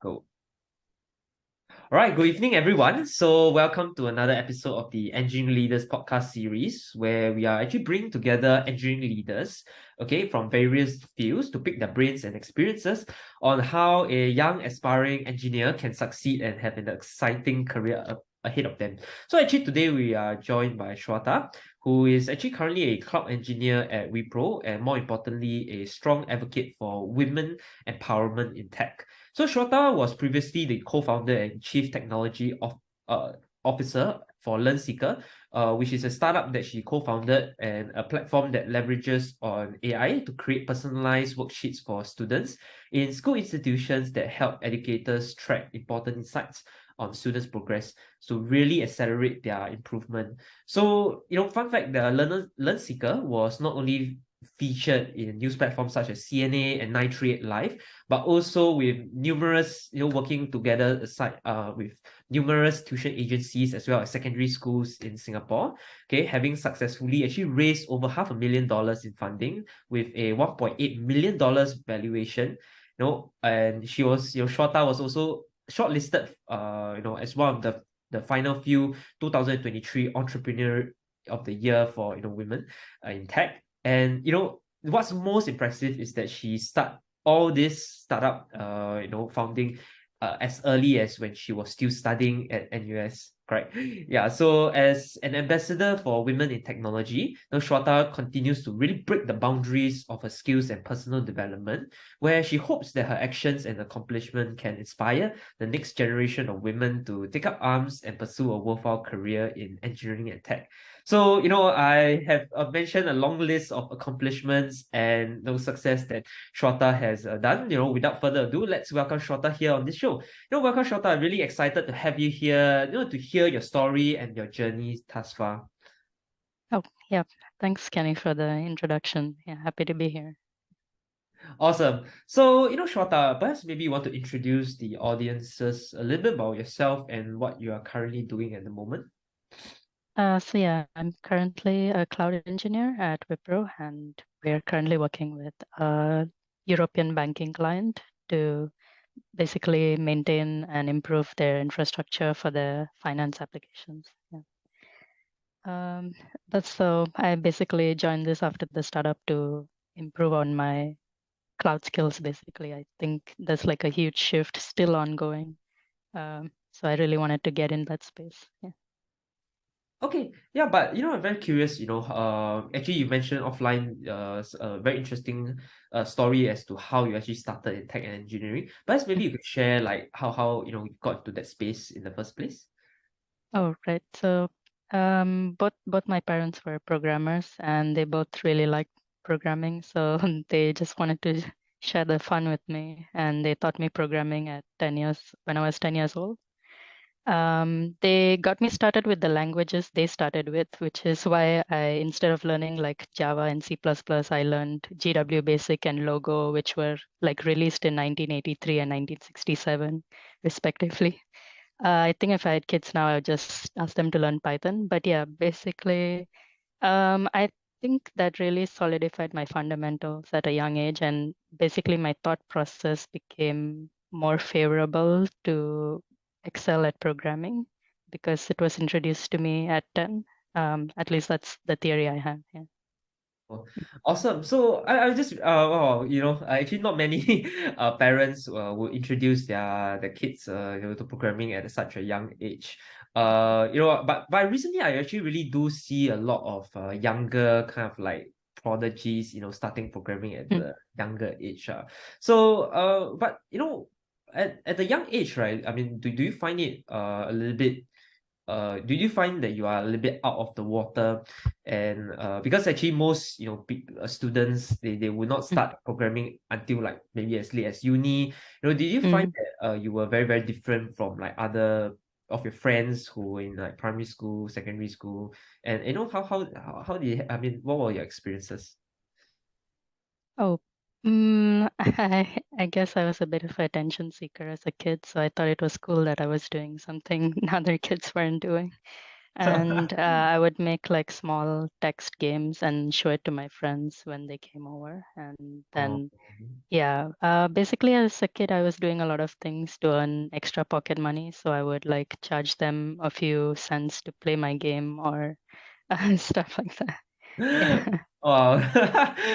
Go. All right, good evening, everyone. So, welcome to another episode of the Engineering Leaders podcast series, where we are actually bringing together engineering leaders, okay, from various fields to pick their brains and experiences on how a young aspiring engineer can succeed and have an exciting career ahead of them. So, actually, today we are joined by Shwetha, who is actually currently a cloud engineer at Wipro, and more importantly, a strong advocate for women empowerment in tech. So Shwetha was previously the co-founder and chief technology officer for Learnseeker, which is a startup that she co-founded and a platform that leverages on AI to create personalized worksheets for students in school institutions that help educators track important insights on students' progress, so really accelerate their improvement. So, fun fact, the Learnseeker was not only featured in news platforms such as CNA and 938 Live, but also with numerous, working together aside with numerous tuition agencies as well as secondary schools in Singapore, okay, having successfully actually raised over $500,000 in funding with a $1.8 million valuation, and she was, Shweta was also shortlisted, as one of the final few 2023 Entrepreneur of the Year for, women in tech. And, what's most impressive is that she started all this startup, founding as early as when she was still studying at NUS, correct? Yeah, so as an ambassador for women in technology, Shweta continues to really break the boundaries of her skills and personal development, where she hopes that her actions and accomplishment can inspire the next generation of women to take up arms and pursue a worthwhile career in engineering and tech. So, I have mentioned a long list of accomplishments and success that Shweta has done. Without further ado, let's welcome Shweta here on this show. Welcome Shweta. I'm really excited to have you here, to hear your story and your journey thus far. Oh, yeah. Thanks, Kenny, for the introduction. Yeah, happy to be here. Awesome. So, Shweta, perhaps maybe you want to introduce the audiences a little bit about yourself and what you are currently doing at the moment. So I'm currently a cloud engineer at Wipro, and we're currently working with a European banking client to basically maintain and improve their infrastructure for their finance applications. Yeah. That's so I basically joined this after the startup to improve on my cloud skills. Basically, I think there's like a huge shift still ongoing. So I really wanted to get in that space. Yeah. Okay, yeah, but I'm very curious. Actually, you mentioned offline, a very interesting story as to how you actually started in tech and engineering. But maybe you could share like how you got into that space in the first place. Oh, right. So, both my parents were programmers, and they both really liked programming. So they just wanted to share the fun with me, and they taught me programming at 10 years when I was 10 years old. They got me started with the languages they started with, which is why instead of learning like Java and C++, I learned GW Basic and Logo, which were like released in 1983 and 1967, respectively. I think if I had kids now, I would just ask them to learn Python. But yeah, basically, I think that really solidified my fundamentals at a young age. And basically, my thought process became more favorable to excel at programming because it was introduced to me at 10. At least that's the theory I have. Yeah. Oh, awesome. So I just wow, actually not many parents would introduce their kids to programming at such a young age. But recently I actually really do see a lot of younger kind of like prodigies, starting programming at Mm, the younger age. So but at the young age, right? I mean, do you find it a little bit do you find that you are a little bit out of the water? And because actually most students, they will not mm, start programming until like maybe as late as uni. Did you find mm. that you were very very different from like other of your friends who were in like primary school, secondary school? And how did you, I mean, what were your experiences? Oh, I guess I was a bit of an attention seeker as a kid, so I thought it was cool that I was doing something other kids weren't doing. And I would make like small text games and show it to my friends when they came over. And Oh. then, yeah, basically as a kid, I was doing a lot of things to earn extra pocket money. So I would like charge them a few cents to play my game or stuff like that. Yeah. Wow,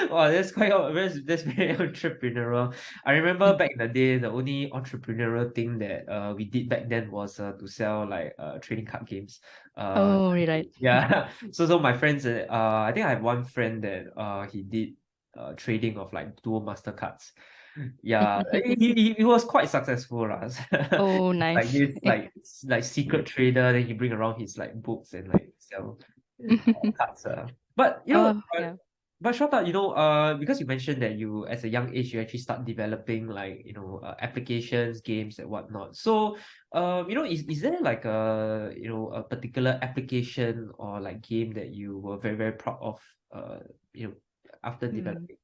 wow, that's very entrepreneurial. I remember back in the day, the only entrepreneurial thing that we did back then was to sell like trading card games. Uh, Oh, right. yeah. So my friends, I think I have one friend that he did trading of like dual master cards. Yeah, he was quite successful lah. Oh, Like nice. this like secret trader, then he bring around his like books and like sell cards. But Oh, yeah. but Shweta, because you mentioned that you, as a young age, you actually start developing like, applications, games, and whatnot. So, is there like a particular application or like game that you were very, very proud of, you know, after Hmm. developing?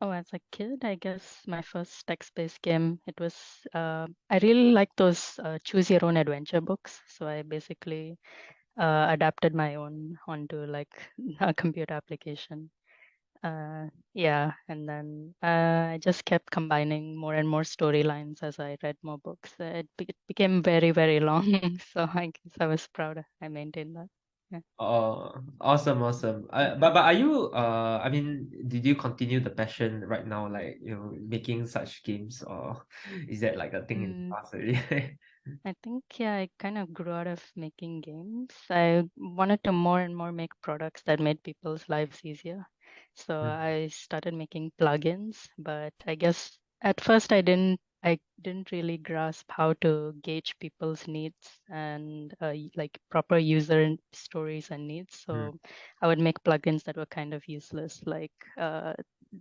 Oh, as a kid, I guess my first text-based game, it was, I really like those choose your own adventure books. So I basically adapted my own onto like a computer application. Yeah, and then I just kept combining more and more storylines as I read more books. It became very, very long. So I guess I was proud I maintained that. Yeah. Oh, awesome, awesome. But are you I mean, did you continue the passion right now, like, making such games, or is that like a thing in the Mm, past already? I think, yeah, I kind of grew out of making games. I wanted to more and more make products that made people's lives easier. So I started making plugins, but I guess at first I didn't really grasp how to gauge people's needs and like proper stories and needs. Mm. So I would make plugins that were kind of useless, like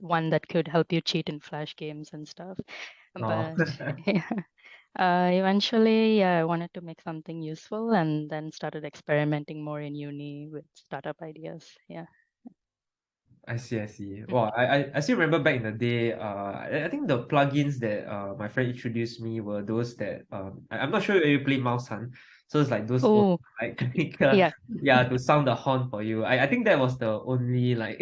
one that could help you cheat in flash games and stuff. Oh, But yeah. Eventually, yeah, I wanted to make something useful and then started experimenting more in uni with startup ideas. Yeah. I see, I see. Well, I still remember back in the day, I think the plugins that my friend introduced me were those that I'm not sure if you play Mouse Hunt. So it's like those old Oh, like yeah. yeah, to sound the horn for you. I think that was the only like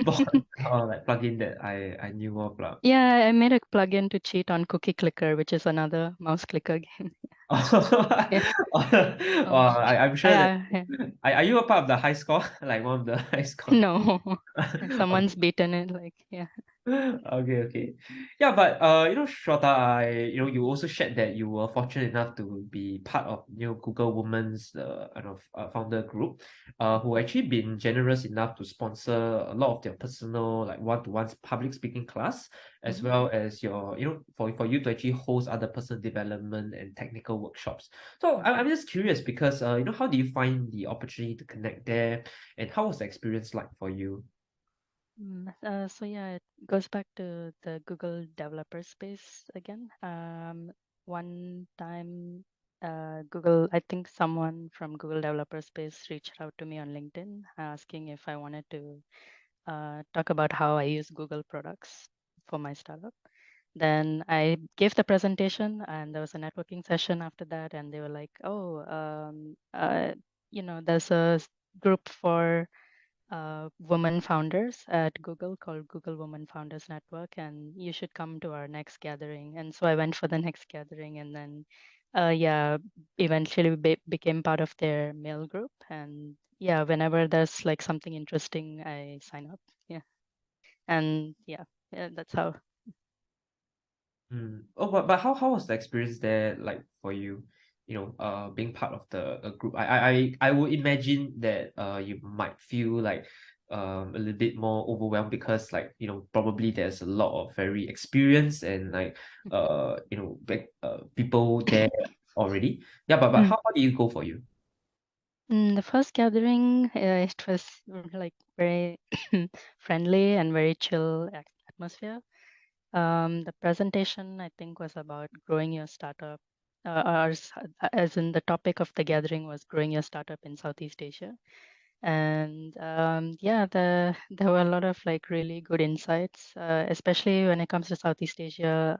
board or like plugin that I knew of lah. Yeah, I made a plugin to cheat on Cookie Clicker, which is another mouse clicker game. Yeah. Well, Oh, I'm I, sure that I, are you a part of the high score? Like one of the high score? no, Okay. someone's beaten it. Like, yeah. Okay, okay. Yeah, but Shweta, you also shared that you were fortunate enough to be part of Google Women's founder group, who actually been generous enough to sponsor a lot of their personal like one-to-one public speaking class, as Hmm. well as your for you to actually host other personal development and technical workshops. So I'm just curious because how do you find the opportunity to connect there, and how was the experience like for you? So yeah, it goes back to the Google developer space again. One time, I think someone from Google developer space reached out to me on LinkedIn asking if I wanted to talk about how I use Google products for my startup. Then I gave the presentation, and there was a networking session after that, and they were like, "Oh, there's a group for women founders at Google called Google Women Founders Network, and you should come to our next gathering." And so I went for the next gathering, and then, yeah, eventually became part of their mail group. And yeah, whenever there's like something interesting, I sign up. Yeah, and yeah, that's how. Mm. Oh, but how was the experience there like for you? Being part of the group. I would imagine that you might feel like a little bit more overwhelmed because like probably there's a lot of very experienced and like people there already. Yeah, but Mm. how do you go for you? The first gathering, it was like very friendly and very chill atmosphere. The presentation, I think, was about growing your startup, as in the topic of the gathering was growing your startup in Southeast Asia. And yeah, there were a lot of like really good insights, especially when it comes to Southeast Asia.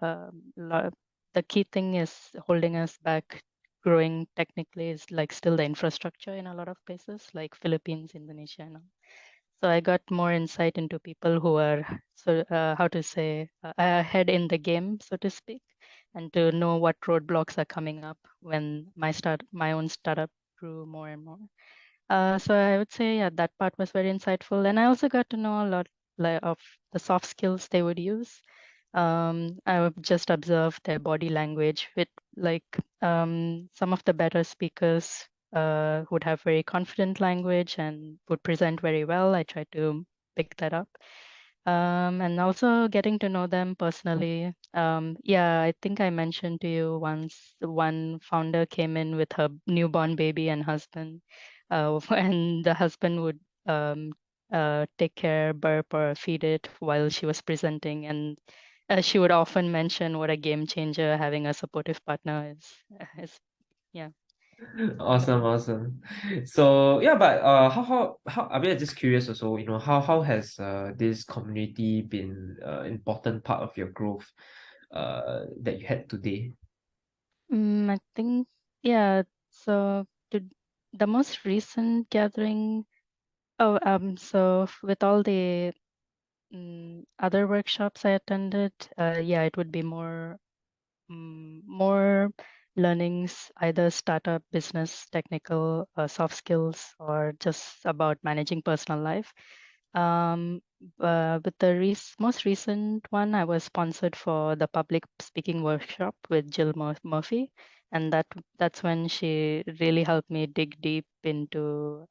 The key thing is holding us back growing technically is like still the infrastructure in a lot of places, like Philippines, Indonesia, and all. So I got more insight into people who are how to say ahead in the game, so to speak, and to know what roadblocks are coming up when my own startup grew more and more. So I would say, yeah, that part was very insightful, and I also got to know a lot of the soft skills they would use. I would just observe their body language with like some of the better speakers would have very confident language and would present very well. I try to pick that up. And also getting to know them personally. Yeah, I think I mentioned to you once one founder came in with her newborn baby and husband, and the husband would take care, burp, or feed it while she was presenting. And she would often mention what a game changer having a supportive partner is. Yeah. Awesome, awesome. So yeah, but how I mean, I'm just curious also, how has this community been important part of your growth that you had today? I think, yeah. So to the most recent gathering, with all the other workshops I attended, yeah, it would be more learnings, either startup, business, technical, soft skills, or just about managing personal life. Um, with the most recent one, I was sponsored for the public speaking workshop with Jill Murphy, and that's when she really helped me dig deep into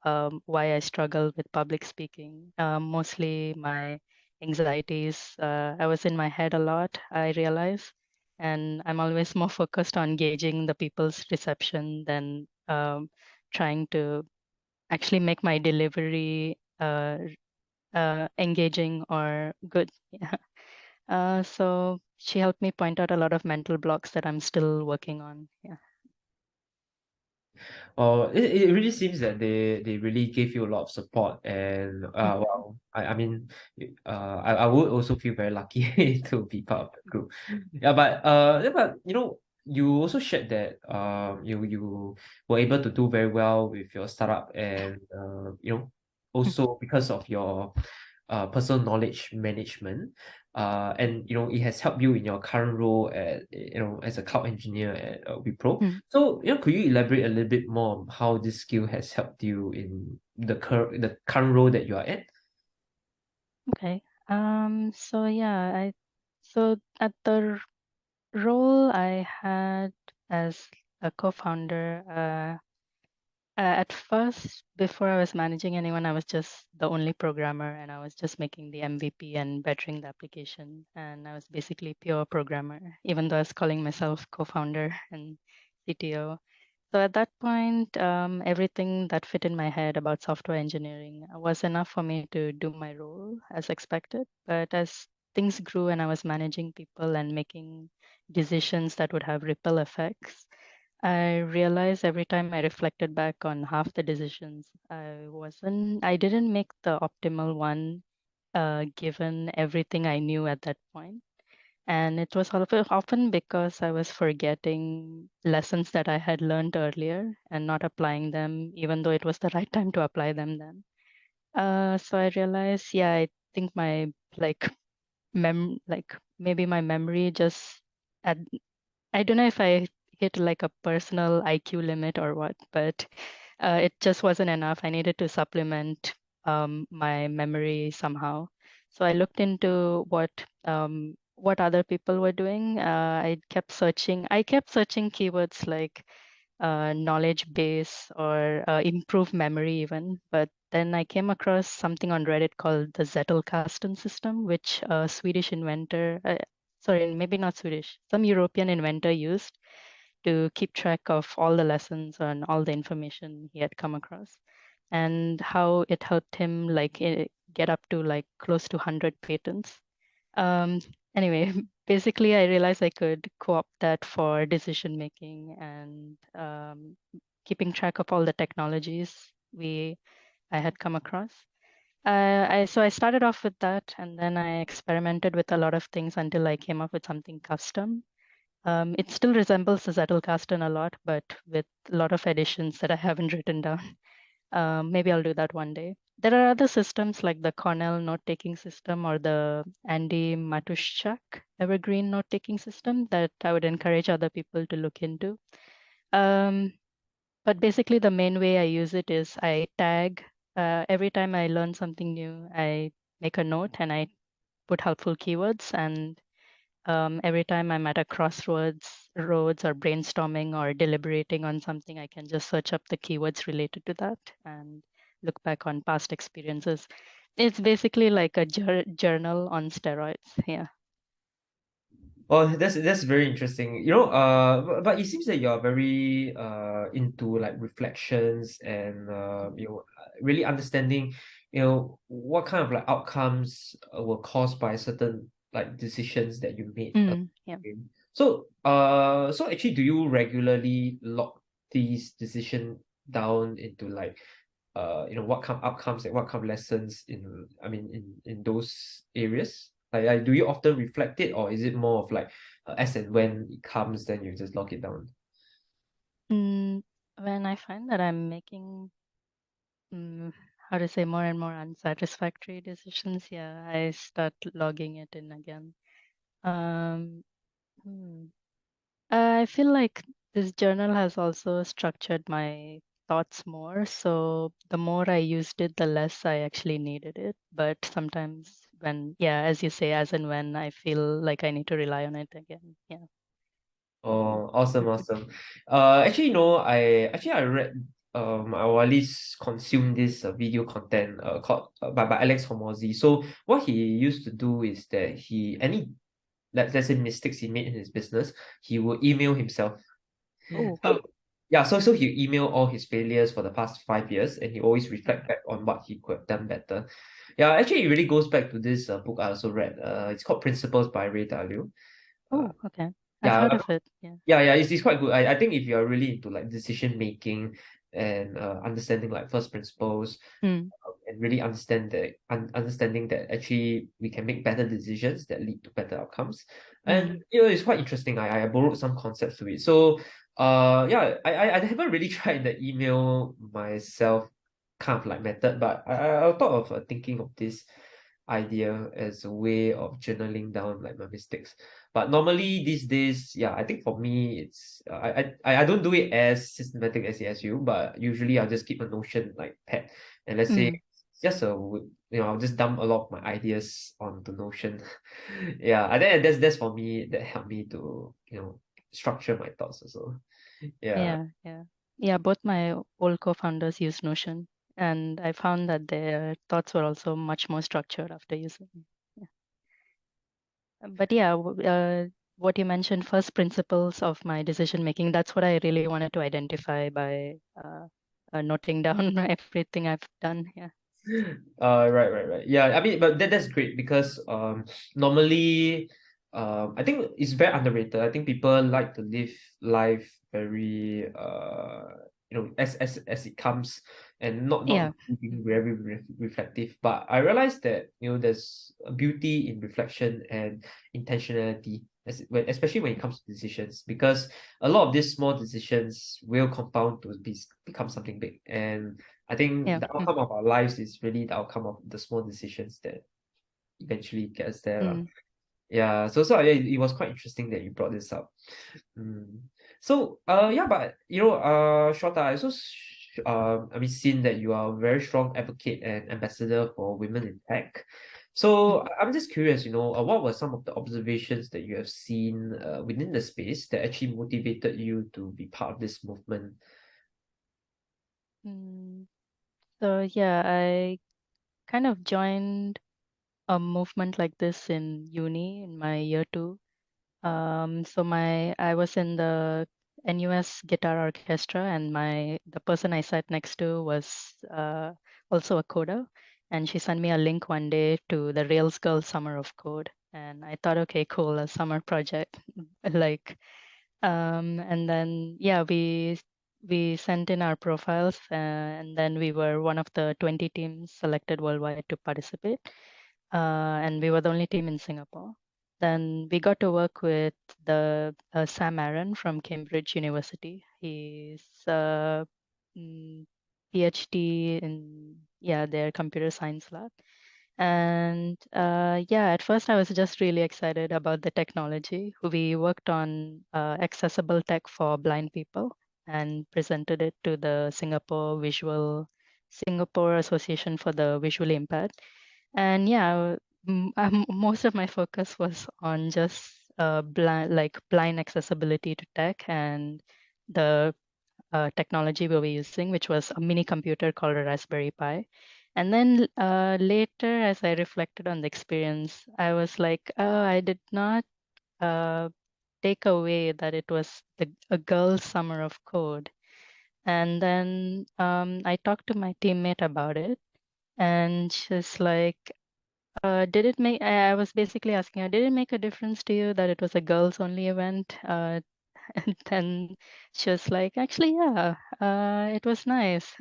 why I struggle with public speaking. Mostly my anxieties. I was in my head a lot, I realized, and I'm always more focused on gauging the people's reception than trying to actually make my delivery engaging or good. Yeah. So she helped me point out a lot of mental blocks that I'm still working on. Yeah. Well, it really seems that they really gave you a lot of support, and Mhm. well, I mean, I would also feel very lucky to be part of the group. Yeah, but you also shared that you were able to do very well with your startup, and also because of your personal knowledge management, and it has helped you in your current role as a cloud engineer at Wipro. Mhm. So, could you elaborate a little bit more on how this skill has helped you in the current role that you are at? Okay. So yeah, so at the role I had as a co-founder, at first, before I was managing anyone, I was just the only programmer and I was just making the MVP and bettering the application. And I was basically pure programmer, even though I was calling myself co-founder and CTO. So at that point, everything that fit in my head about software engineering was enough for me to do my role as expected. But as things grew and I was managing people and making decisions that would have ripple effects, I realized every time I reflected back on half the decisions, I didn't make the optimal one, given everything I knew at that point. And it was often because I was forgetting lessons that I had learned earlier and not applying them, even though it was the right time to apply them then. So I realized, yeah, I think my like maybe my memory just at I don't know if I hit like a personal IQ limit or what, but it just wasn't enough. I needed to supplement my memory somehow. So I looked into what other people were doing. I kept searching. I kept searching keywords like knowledge base or improve memory even. But then I came across something on Reddit called the Zettelkasten system, which a Swedish inventor, sorry, maybe not Swedish, some European inventor used to keep track of all the lessons and all the information he had come across, and how it helped him get up to like close to 100 patents. um, anyway, basically, I realized I could co-opt that for decision making and keeping track of all the technologies we I had come across. So I started off with that, and then I experimented with a lot of things until I came up with something custom. It still resembles the Zettelkasten a lot, but with a lot of additions that I haven't written down. Maybe I'll do that one day. There are other systems like the Cornell note-taking system or the Andy Matuszak Evergreen note-taking system that I would encourage other people to look into. Um, but basically, the main way I use it is I tag every time I learn something new, I make a note and I put helpful keywords. And every time I'm at a crossroads, roads, or brainstorming or deliberating on something, I can just search up the keywords related to that and look back on past experiences. It's basically like a journal on steroids. Yeah. Oh, that's very interesting. But it seems that you're very into like reflections and really understanding, what kind of like outcomes were caused by certain like decisions that you made. Yeah. So actually, do you regularly log these decision down into like what kind of outcomes and what kind of lessons in I mean in those areas? Like, do you often reflect it, or is it more of like as and when it comes, then you just log it down? Mm, when I find that I'm making, how to say, more and more unsatisfactory decisions, yeah, I start logging it in again. Um, hmm. I feel like this journal has also structured my thoughts more. So the more I used it, the less I actually needed it. But sometimes yeah, as you say, as and when I feel like I need to rely on it again. Yeah. Oh, awesome, awesome. Actually, no, I read or at least consumed this video content called by Alex Hormozy. So what he used to do is that let's say mistakes he made in his business, he will email himself. Oh, So wow. yeah, so he emailed all his failures for the past 5 years, and he always reflect back on what he could have done better. Yeah, actually, it really goes back to this book I also read. It's called Principles by Ray Dalio. Uh, Oh, okay. I've yeah, heard of it. Yeah. yeah, it's quite good. I think if you're really into like decision making and understanding like first principles, Mm, and really understanding that actually we can make better decisions that lead to better outcomes. And mm, it's quite interesting. I borrowed some concepts to it. So yeah, I haven't really tried the email myself kind of like method, but I thought of thinking of this idea as a way of journaling down like my mistakes. But normally these days, yeah, I think for me it's I don't do it as systematic as you, but usually I'll just keep a Notion like pad, and let's say mm, just I'll just dump a lot of my ideas onto Notion. Yeah, I think that's for me that helped me to structure my thoughts also. Yeah. yeah. Yeah. Yeah. Both my old co-founders use Notion, and I found that their thoughts were also much more structured after using it. But yeah, what you mentioned, first principles of my decision making, that's what I really wanted to identify by noting down everything I've done. Yeah. Right. Yeah, I mean, but that's great because normally I think it's very underrated. I think people like to live life very as it comes, and not Yeah. being Mm. very reflective. But I realized that there's a beauty in reflection and intentionality, especially when it comes to decisions, because a lot of these small decisions will compound to become something big. And I think Yeah. the Mm. outcome of our lives is really the outcome of the small decisions that eventually gets there. Lah. Mm. Yeah, so it was quite interesting that you brought this up. Mm. So yeah, but Shweta, I also I mean seen that you are a very strong advocate and ambassador for women in tech. So Mm. I'm just curious, what were some of the observations that you have seen within the space that actually motivated you to be part of this movement? Mm. So yeah, I kind of joined a movement like this in uni in my year two. So I was in the NUS guitar orchestra, and the person I sat next to was also a coder, and she sent me a link one day to the Rails Girl Summer of Code, and I thought, okay, cool, a summer project, like, and then yeah, we sent in our profiles, and then we were one of the 20 teams selected worldwide to participate, and we were the only team in Singapore then we got to work with the Sam Aaron from Cambridge University. He's mm, PhD in their computer science lab. And at first I was just really excited about the technology. We worked on accessible tech for blind people and presented it to the Singapore Association for the Visually Impaired. And most of my focus was on just blind accessibility to tech and the technology we were using, which was a mini computer called a Raspberry Pi. And then later, as I reflected on the experience, I was like, oh, I did not uh, take away that it was a girl's summer of code. And then I talked to my teammate about it, and she's like, did it make, I was basically asking her, did it make a difference to you that it was a girls only event? And then she was like, actually, yeah, it was nice.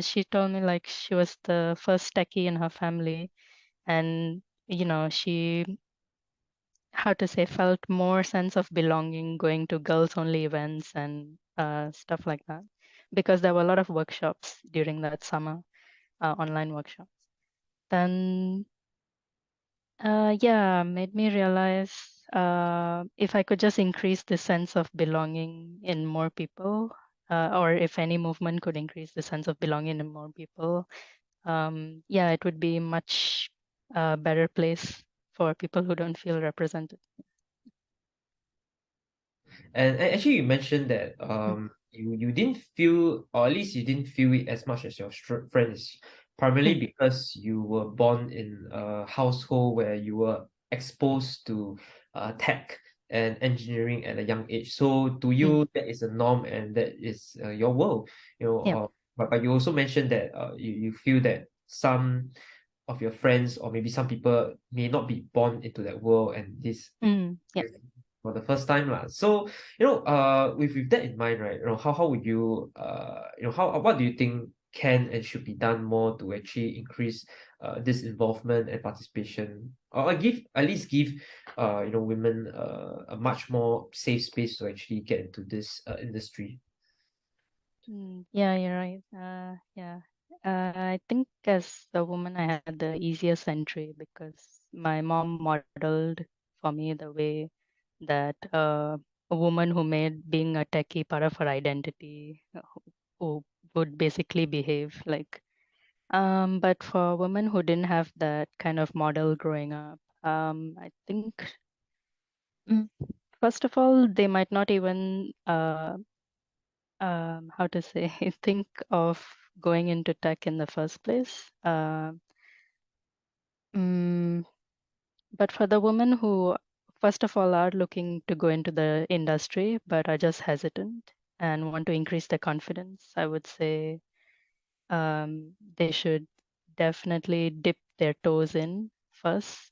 She told me like she was the first techie in her family, and she, how to say, felt more sense of belonging going to girls only events and stuff like that, because there were a lot of workshops during that summer, online workshops. Then made me realize if I could just increase the sense of belonging in more people, or if any movement could increase the sense of belonging in more people, it would be much better place for people who don't feel represented. And actually, you mentioned that Mm, you didn't feel, or at least you didn't feel it as much as your friends, primarily mm, because you were born in a household where you were exposed to tech and engineering at a young age. So to mm, you, that is a norm and that is your world. You know, yeah. but you also mentioned that you feel that some of your friends or maybe some people may not be born into that world, and this Yeah. for the first time lah. So, with that in mind, right, how would you how what do you think can and should be done more to actually increase this involvement and participation, or give at least give women a much more safe space to actually get into this industry? Yeah, you're right. I think as a woman, I had the easiest entry because my mom modeled for me the way that a woman who made being a techie part of her identity, who would basically behave like. But for women who didn't have that kind of model growing up, I think mm, first of all, they might not even how to say think of going into tech in the first place. Mm, but for the women who, first of all, are looking to go into the industry but are just hesitant and want to increase their confidence, I would say they should definitely dip their toes in first,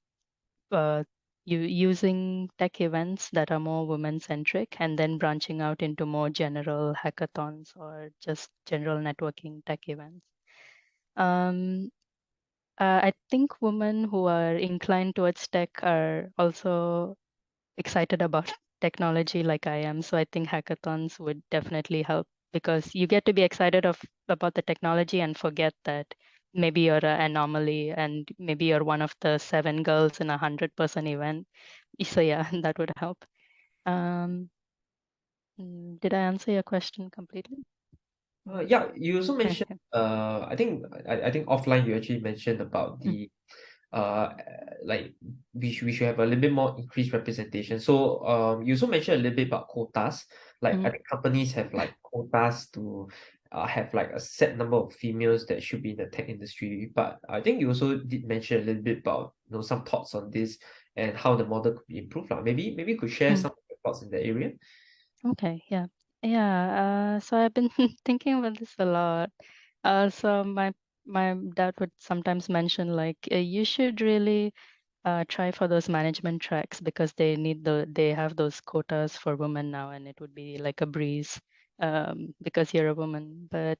uh, using tech events that are more women centric, and then branching out into more general hackathons or just general networking tech events. Um, I think women who are inclined towards tech are also excited about technology like I am. So I think hackathons would definitely help because you get to be excited about the technology and forget that maybe you're an anomaly and maybe you're one of the seven girls in 100-person event. So yeah, that would help. Um, did I answer your question completely? Yeah, you also mentioned Okay. I think offline you actually mentioned about Mm, the uh like we should have a little bit more increased representation. So you also mentioned a little bit about quotas. Like I mm, think companies have like quotas to have like a set number of females that should be in the tech industry. But I think you also did mention a little bit about some thoughts on this and how the model could be improved. Like maybe you could share mm. some of your thoughts in that area. Okay, yeah. Yeah, so I've been thinking about this a lot. So my dad would sometimes mention like you should really try for those management tracks because they have those quotas for women now, and it would be like a breeze because you're a woman. But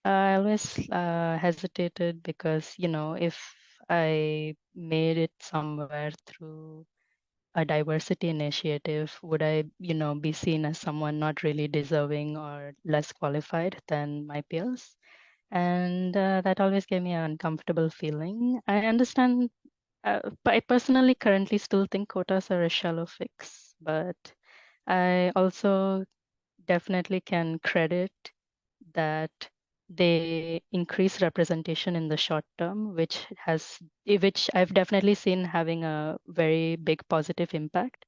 I always hesitated because if I made it somewhere through a diversity initiative, would I, be seen as someone not really deserving or less qualified than my peers? And that always gave me an uncomfortable feeling. I understand, but I personally currently still think quotas are a shallow fix, but I also definitely can credit that they increase representation in the short term, which I've definitely seen having a very big positive impact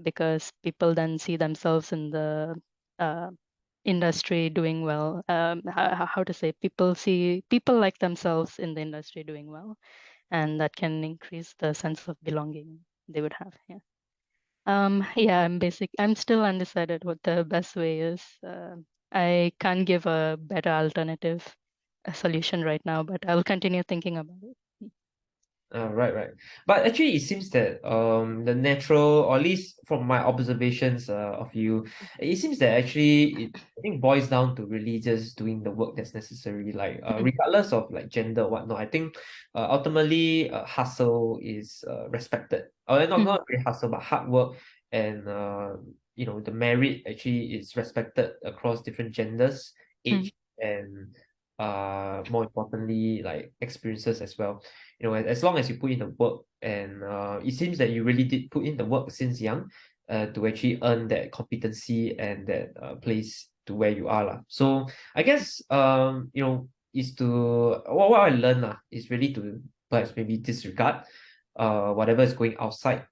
because people then see themselves in the uh, industry doing well. How to say, people like themselves in the industry doing well, and that can increase the sense of belonging they would have. Yeah. Yeah, I'm still undecided what the best way is. I can't give a better alternative solution right now, but I'll continue thinking about it. Right, right. But actually, it seems that the natural, or at least from my observations of you, it seems that actually it I think boils down to really just doing the work that's necessary, like Mm, regardless of like gender or whatnot. I think ultimately hustle is respected. Or not mm, really hustle, but hard work and the merit actually is respected across different genders, mm, age, and more importantly like experiences as well. As long as you put in the work, and it seems that you really did put in the work since young to actually earn that competency and that place to where you are lah. So I guess is to what I learned lah is really to perhaps maybe disregard whatever is going outside,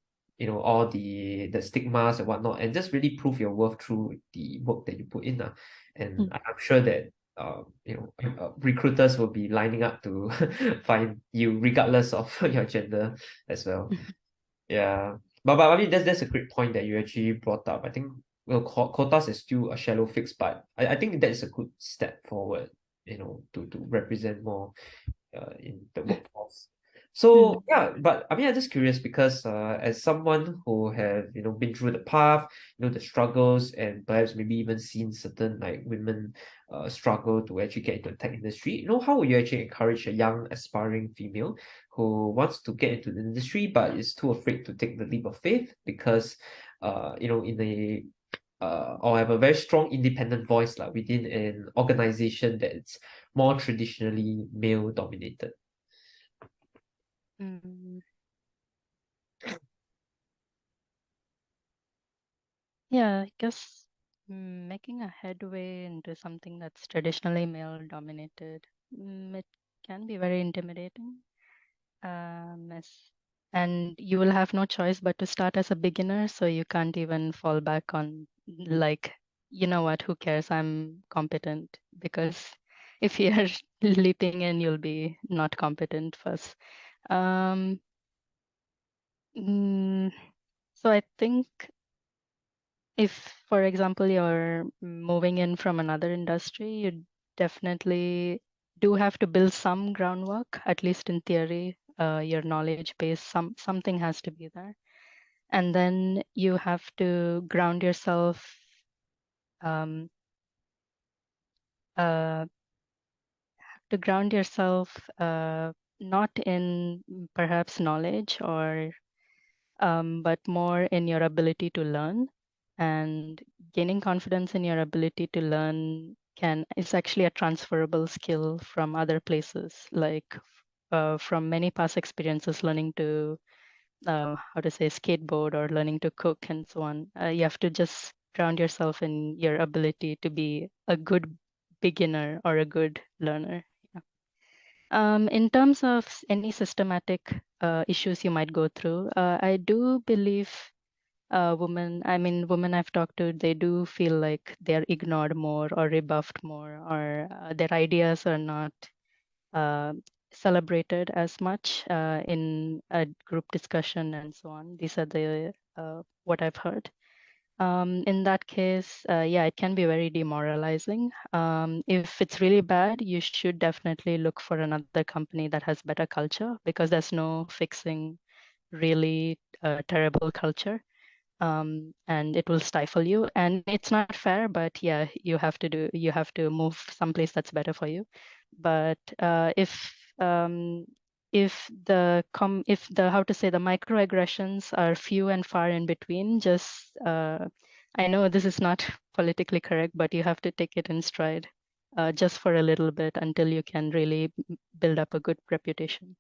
all the stigmas and whatnot, and just really prove your worth through the work that you put in lah. And mm, I'm sure that recruiters will be lining up to find you regardless of your gender as well. mm, Yeah, but I mean that's a great point that you actually brought up. I think quotas is still a shallow fix, but I think that is a good step forward. To represent more in the workforce. mm, So yeah, but I mean, I'm just curious because as someone who have been through the path, the struggles, and perhaps maybe even seen certain like women struggle to actually get into the tech industry. How would you actually encourage a young aspiring female who wants to get into the industry but is too afraid to take the leap of faith because in a or have a very strong independent voice like within an organization that's more traditionally male dominated. mm. Yeah, I guess making a headway into something that's traditionally male dominated, it can be very intimidating. As and you will have no choice but to start as a beginner, so you can't even fall back on like, you know what, who cares? I'm competent because if you're leaping in, you'll be not competent first. Um, mm, so I think if, for example, you're moving in from another industry, you definitely do have to build some groundwork, at least in theory. Your knowledge base, something has to be there, and then you have to ground yourself, um, uh, not in perhaps knowledge or but more in your ability to learn, and gaining confidence in your ability to learn can is actually a transferable skill from other places, like from many past experiences, learning to how to say skateboard or learning to cook and so on. You have to just ground yourself in your ability to be a good beginner or a good learner. Yeah. In terms of any systematic issues you might go through, I do believe women I've talked to, they do feel like they're ignored more or rebuffed more, or their ideas are not uh, celebrated as much in a group discussion and so on. These are the what I've heard. In that case, yeah, it can be very demoralizing. If it's really bad, you should definitely look for another company that has better culture because there's no fixing really terrible culture. And it will stifle you. And it's not fair, but yeah, you have to move someplace that's better for you. But if if the how to say the microaggressions are few and far in between, just I know this is not politically correct, but you have to take it in stride, just for a little bit until you can really build up a good reputation.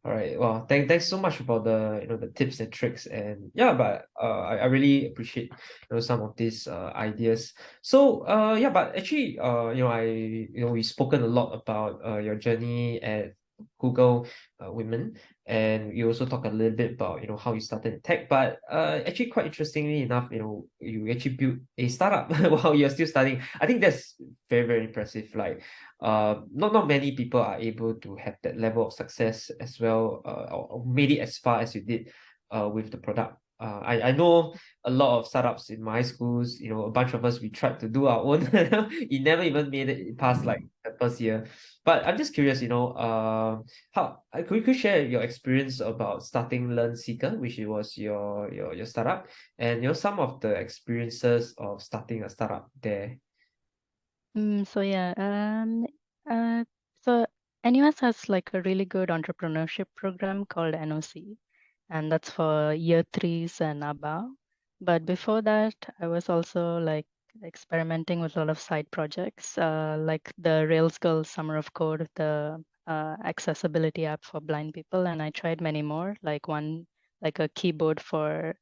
All right. Well, thanks so much for the the tips and tricks, and yeah, but I really appreciate some of these ideas. So yeah, but actually we've spoken a lot about your journey at Google Women, and you also talk a little bit about how you started in tech. But actually, quite interestingly enough, you actually built a startup while you're still studying. I think that's very impressive. Like not many people are able to have that level of success as well, or made it as far as you did with the product. I know a lot of startups in my schools, a bunch of us, we tried to do our own. It never even made it past like the first year. But I'm just curious, how could you share your experience about starting Learnseeker, which was your startup, and some of the experiences of starting a startup there. So yeah, uh, so NUS has like a really good entrepreneurship program called NOC, and that's for year threes and above. But before that, I was also like experimenting with a lot of side projects, like the Rails Girl Summer of Code, the accessibility app for blind people, and I tried many more, like one like a keyboard for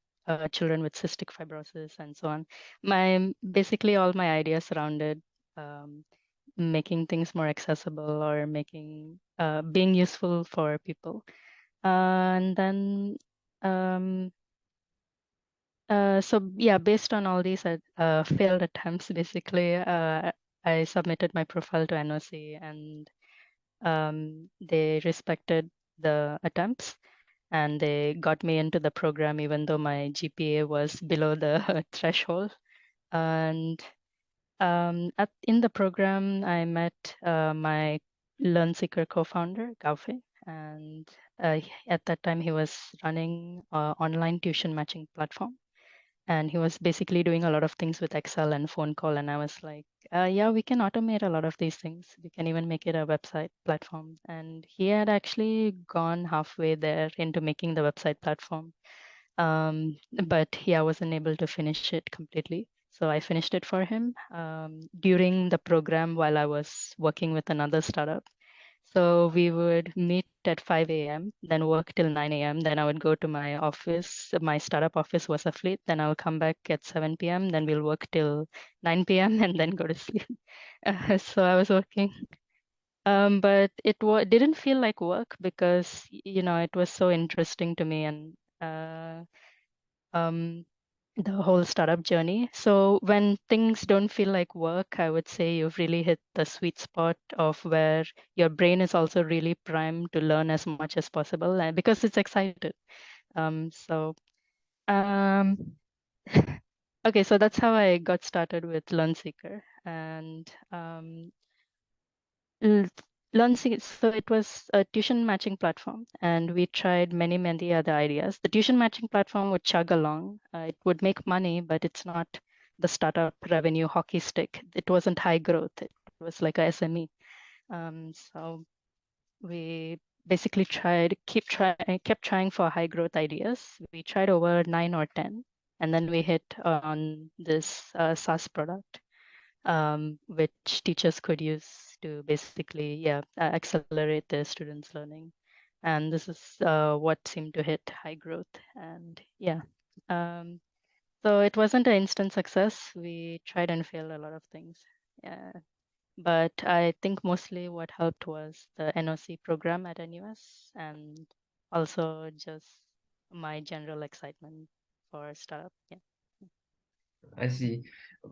children with cystic fibrosis and so on. My basically all my ideas surrounded um, making things more accessible or making being useful for people. And then um, so yeah, based on all these failed attempts, basically, I submitted my profile to NOC, and they respected the attempts, and they got me into the program even though my GPA was below the threshold. And in the program, I met my Learnseeker co-founder, Gaufe, and at that time he was running an online tuition matching platform, and he was basically doing a lot of things with Excel and phone call. And I was like, yeah, we can automate a lot of these things. We can even make it a website platform. And he had actually gone halfway there into making the website platform. But yeah, I wasn't able to finish it completely. So I finished it for him during the program while I was working with another startup. So we would meet at 5 a.m., then work till 9 a.m. Then I would go to my office. My startup office was a fleet. Then I'll come back at 7 p.m. Then we'll work till 9 p.m. and then go to sleep. So I was working. But didn't feel like work because, it was so interesting to me, and um, the whole startup journey. So when things don't feel like work, I would say you've really hit the sweet spot of where your brain is also really primed to learn as much as possible, and because it's excited. So um, okay, so that's how I got started with Learnseeker, and L- Learnseeker. So it was a tuition matching platform, and we tried many other ideas. The tuition matching platform would chug along. It would make money, but it's not the startup revenue hockey stick. It wasn't high growth. It was like a SME. So we basically kept trying for high growth ideas. We tried over 9 or 10, and then we hit on this SaaS product, which teachers could use to basically, yeah, accelerate their students' learning. And this is what seemed to hit high growth. And yeah, um, so it wasn't an instant success. We tried and failed a lot of things. Yeah. But I think mostly what helped was the NOC program at NUS, and also just my general excitement for startup. Yeah. I see.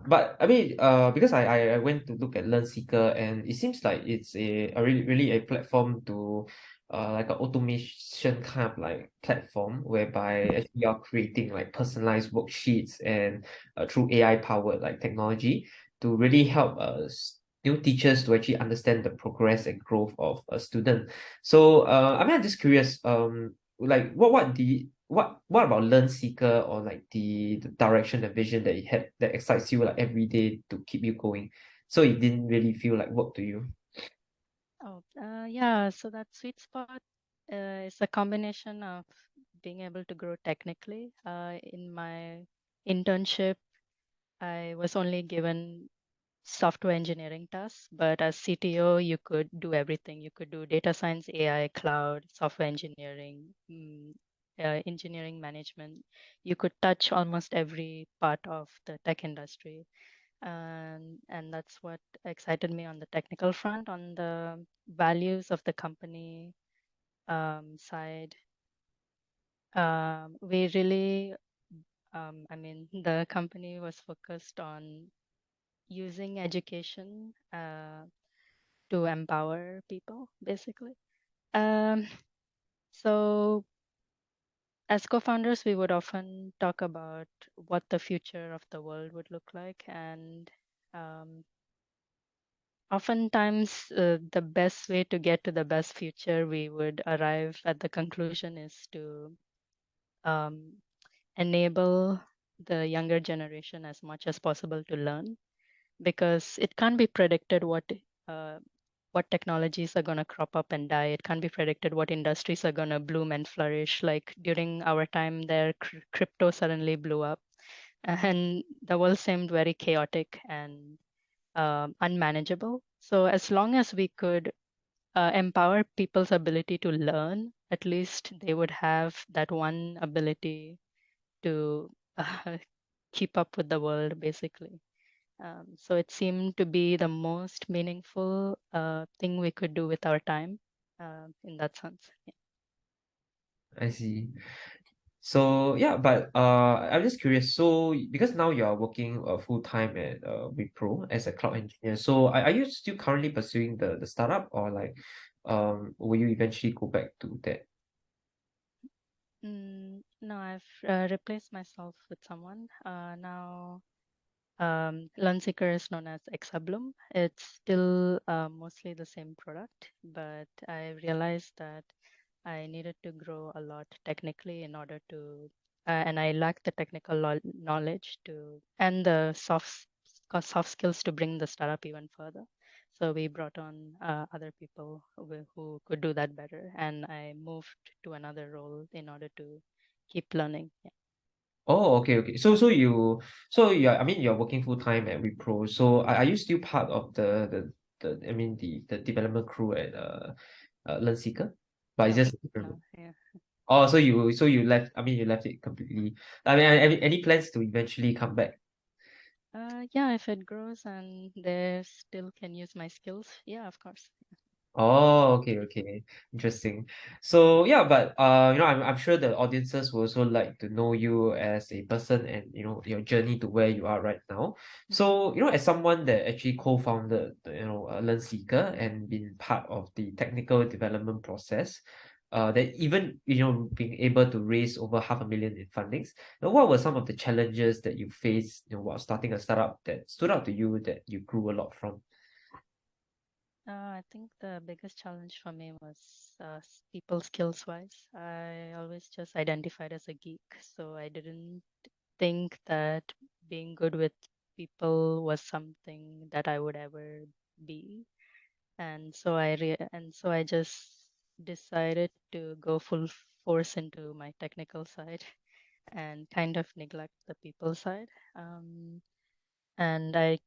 But I mean, because I went to look at Learnseeker, and it seems like it's a really a platform to like an automation kind of like platform whereby actually you're creating like personalized worksheets and through AI powered like technology to really help new teachers to actually understand the progress and growth of a student. So I mean, I'm just curious, like what about Learnseeker, or like the direction, the vision that you had that excites you like every day to keep you going, so it didn't really feel like work to you? Yeah, so that sweet spot is a combination of being able to grow technically. In my internship, I was only given software engineering tasks, but as CTO, you could do everything. You could do data science, AI, cloud, software engineering, engineering management. You could touch almost every part of the tech industry. And that's what excited me on the technical front. On the values of the company side, we really, I mean, the company was focused on using education to empower people, basically. Um, so, as co founders, we would often talk about what the future of the world would look like. And um, oftentimes, the best way to get to the best future we would arrive at the conclusion is to um, enable the younger generation as much as possible to learn, because it can't be predicted uh, what technologies are going to crop up and die. It can't be predicted what industries are going to bloom and flourish. Like during our time there, crypto suddenly blew up, and the world seemed very chaotic and unmanageable. So as long as we could empower people's ability to learn, at least they would have that one ability to uh, keep up with the world, basically. So it seemed to be the most meaningful thing we could do with our time in that sense. Yeah. I see. So yeah, but I'm just curious. So because now you are working full time at Wipro as a cloud engineer, so are you still currently pursuing the startup, or like will you eventually go back to that? No, I've replaced myself with someone. Now, Learnseeker is known as Exablum. It's still mostly the same product, but I realized that I needed to grow a lot technically in order to, and I lacked the technical knowledge to, and the soft skills to bring the startup even further. So we brought on other people who could do that better, and I moved to another role in order to keep learning. Yeah. Oh, okay, okay. So you're, I mean, you're working full time at Wipro. So are you still part of the I mean the development crew at Learnseeker? But it's No, just no, yeah. oh, so you left. I mean, you left it completely. I mean, any plans to eventually come back? Yeah, if it grows and they still can use my skills, yeah, of course. Oh, okay, okay. Interesting. So yeah, but I'm sure the audiences will also like to know you as a person and your journey to where you are right now. Mhm. So, as someone that actually co-founded Learnseeker and been part of the technical development process, that even being able to raise over 500,000 in fundings. Now, what were some of the challenges that you faced, while starting a startup that stood out to you that you grew a lot from? I think the biggest challenge for me was people skills wise. I always just identified as a geek, so I didn't think that being good with people was something that I would ever be. And so I just decided to go full force into my technical side and kind of neglect the people side. And I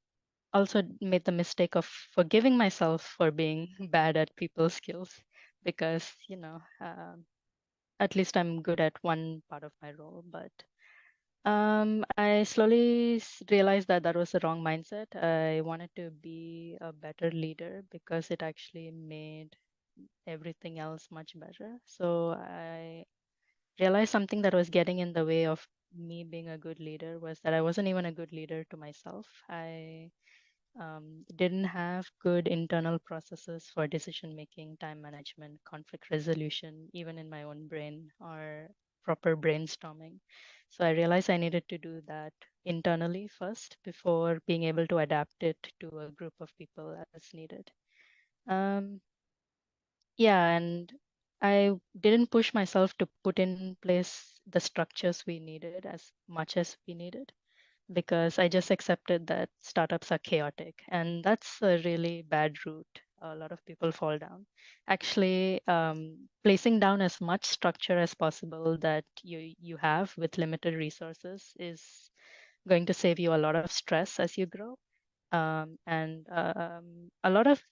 also made the mistake of forgiving myself for being bad at people skills, because at least I'm good at one part of my role. But I slowly realized that that was the wrong mindset. I wanted to be a better leader because it actually made everything else much better. So I realized something that was getting in the way of me being a good leader was that I wasn't even a good leader to myself. I didn't have good internal processes for decision making, time management, conflict resolution, even in my own brain, or proper brainstorming. So I realized I needed to do that internally first before being able to adapt it to a group of people as needed. Um, yeah, and I didn't push myself to put in place the structures we needed as much as we needed, because I just accepted that startups are chaotic, and that's a really bad route. a lot of people fall down. Actually, placing down as much structure as possible that you have with limited resources is going to save you a lot of stress as you grow. And a lot of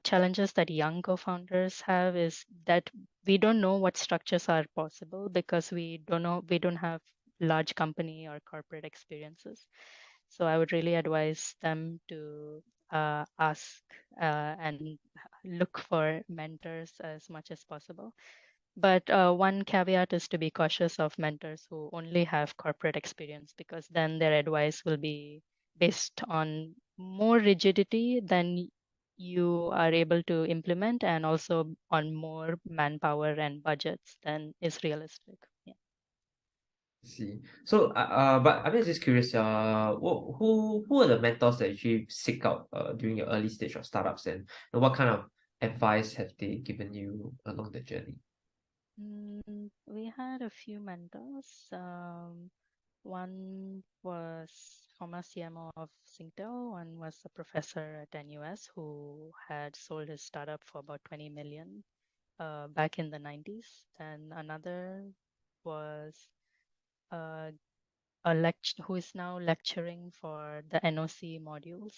challenges that young co-founders have is that we don't know what structures are possible because we don't have large company or corporate experiences. So I would really advise them to ask and look for mentors as much as possible. But one caveat is to be cautious of mentors who only have corporate experience, because then their advice will be based on more rigidity than you are able to implement, and also on more manpower and budgets than is realistic. Yeah. See. So, but I'm just curious, who are the mentors that you seek out during your early stage of startups, and what kind of advice have they given you along the journey? We had a few mentors. One was former CMO of Singtel. One was a professor at NUS who had sold his startup for about 20 million back in the 90s. And another was uh, who is now lecturing for the NOC modules.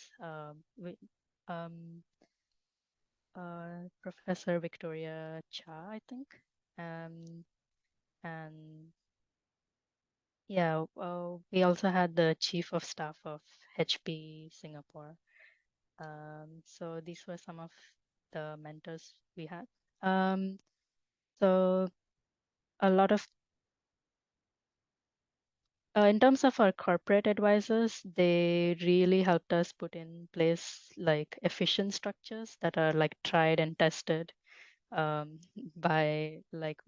Um, Professor Victoria Cha, I think. Um, and yeah, we also had the chief of staff of HP Singapore. So these were some of the mentors we had. Um, so a lot of in terms of our corporate advisors, they really helped us put in place like efficient structures that are like tried and tested um, by like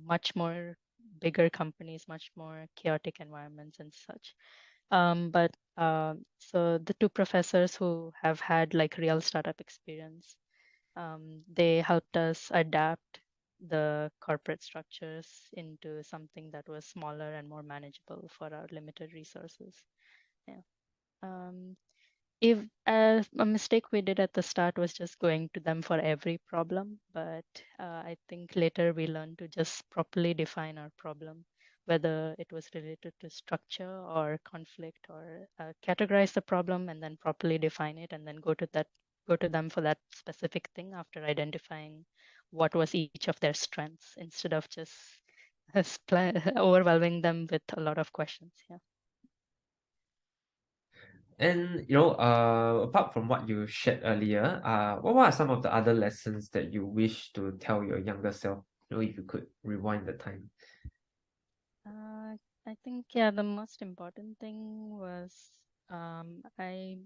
much more bigger companies, much more chaotic environments and such. So the two professors who have had like real startup experience, they helped us adapt the corporate structures into something that was smaller and more manageable for our limited resources. Yeah. Um, if a mistake we did at the start was just going to them for every problem, but I think later we learned to just properly define our problem, whether it was related to structure or conflict, or categorize the problem and then properly define it, and then go to them for that specific thing after identifying what was each of their strengths, instead of just overwhelming them with a lot of questions. Yeah. And apart from what you shared earlier, what are some of the other lessons that you wish to tell your younger self? If you could rewind the time. I think, yeah, the most important thing was I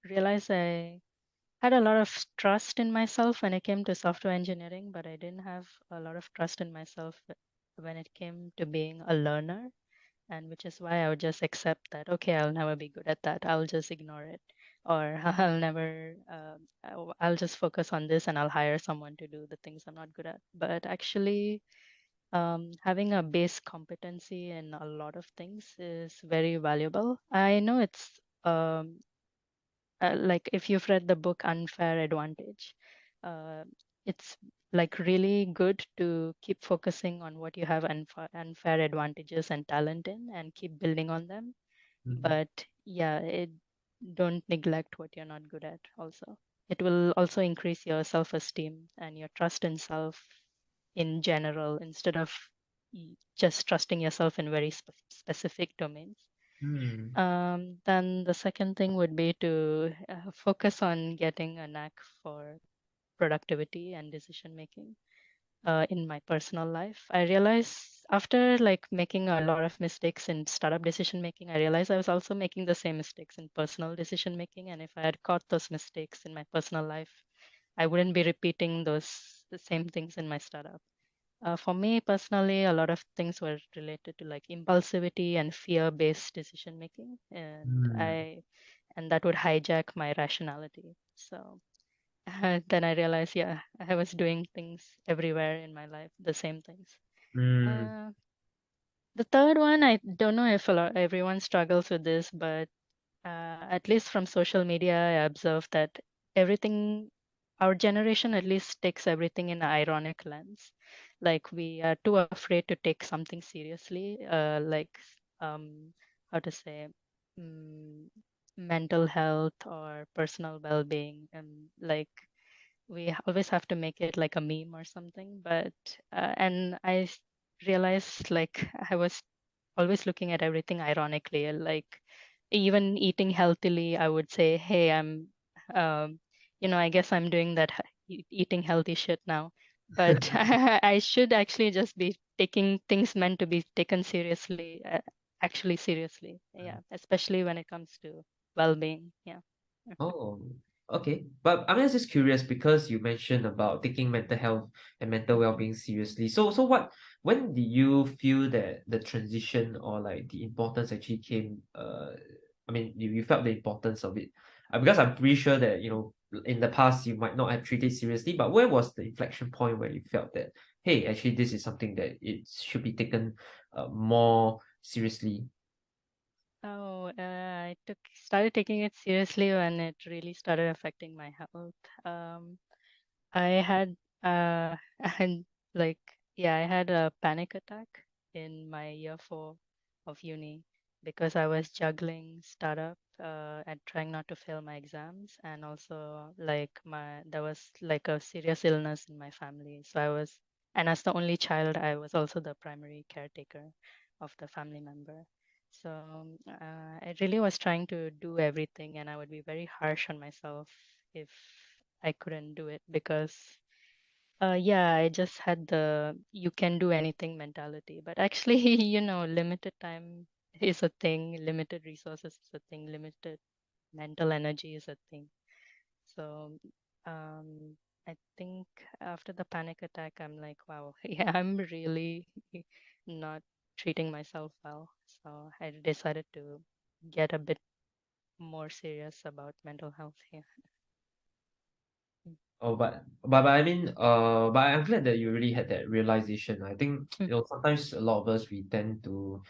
realized I had a lot of trust in myself when it came to software engineering, but I didn't have a lot of trust in myself when it came to being a learner. And which is why I would just accept that, okay, I'll never be good at that. I'll just ignore it. Or I'll never, I'll just focus on this and I'll hire someone to do the things I'm not good at. But actually, having a base competency in a lot of things is very valuable. I know it's like if you've read the book Unfair Advantage, uh, it's like really good to keep focusing on what you have unfair advantages and talent in, and keep building on them. Mhm. But yeah, don't neglect what you're not good at also. It will also increase your self-esteem and your trust in self in general, instead of just trusting yourself in very specific domains. Hmm. Then the second thing would be to focus on getting a knack for productivity and decision making in my personal life. I realized after like making a lot of mistakes in startup decision making, I realized I was also making the same mistakes in personal decision making. And if I had caught those mistakes in my personal life, I wouldn't be repeating the same things in my startup. For me personally, a lot of things were related to like impulsivity and fear-based decision making, Hmm. and that would hijack my rationality. So then I realized, yeah, I was doing things everywhere in my life, the same things. Hmm. Uh, the third one, I don't know if everyone struggles with this, but at least from social media, I observed that everything, our generation at least takes everything in an ironic lens. Like we are too afraid to take something seriously, um, how to say, mm, mental health or personal well-being, and like always have to make it like a meme or something. But and realized like I was always looking at everything ironically. Like even eating healthily, I would say, "Hey, um, I guess I'm doing that eating healthy shit now." But I should actually just be taking things meant to be taken seriously, actually seriously. Yeah, especially when it comes to well-being. Yeah. Oh, okay. But I'm just curious because you mentioned about taking mental health and mental well-being seriously. So when did you feel that the transition or like the importance actually came, I mean, you felt the importance of it? Because I'm pretty sure that, in the past you might not have treated it seriously, but where was the inflection point where you felt that, hey, actually this is something that it should be taken more seriously? Oh, I started taking it seriously when it really started affecting my health. I had I had like yeah, I had a panic attack in my year 4 of uni because I was juggling startup and trying not to fail my exams, and also like my there was like a serious illness in my family. So and as the only child, I was also the primary caretaker of the family member. So I really was trying to do everything, and I would be very harsh on myself if I couldn't do it because, yeah, I just had the you can do anything mentality. But actually, limited time is a thing, limited resources is a thing, limited mental energy is a thing. So, I think after the panic attack, I'm like, wow, yeah, I'm really not treating myself well. So I decided to get a bit more serious about mental health here. Oh, but I mean, but I'm glad that you really had that realization. I think, Mm, sometimes a lot of us we tend to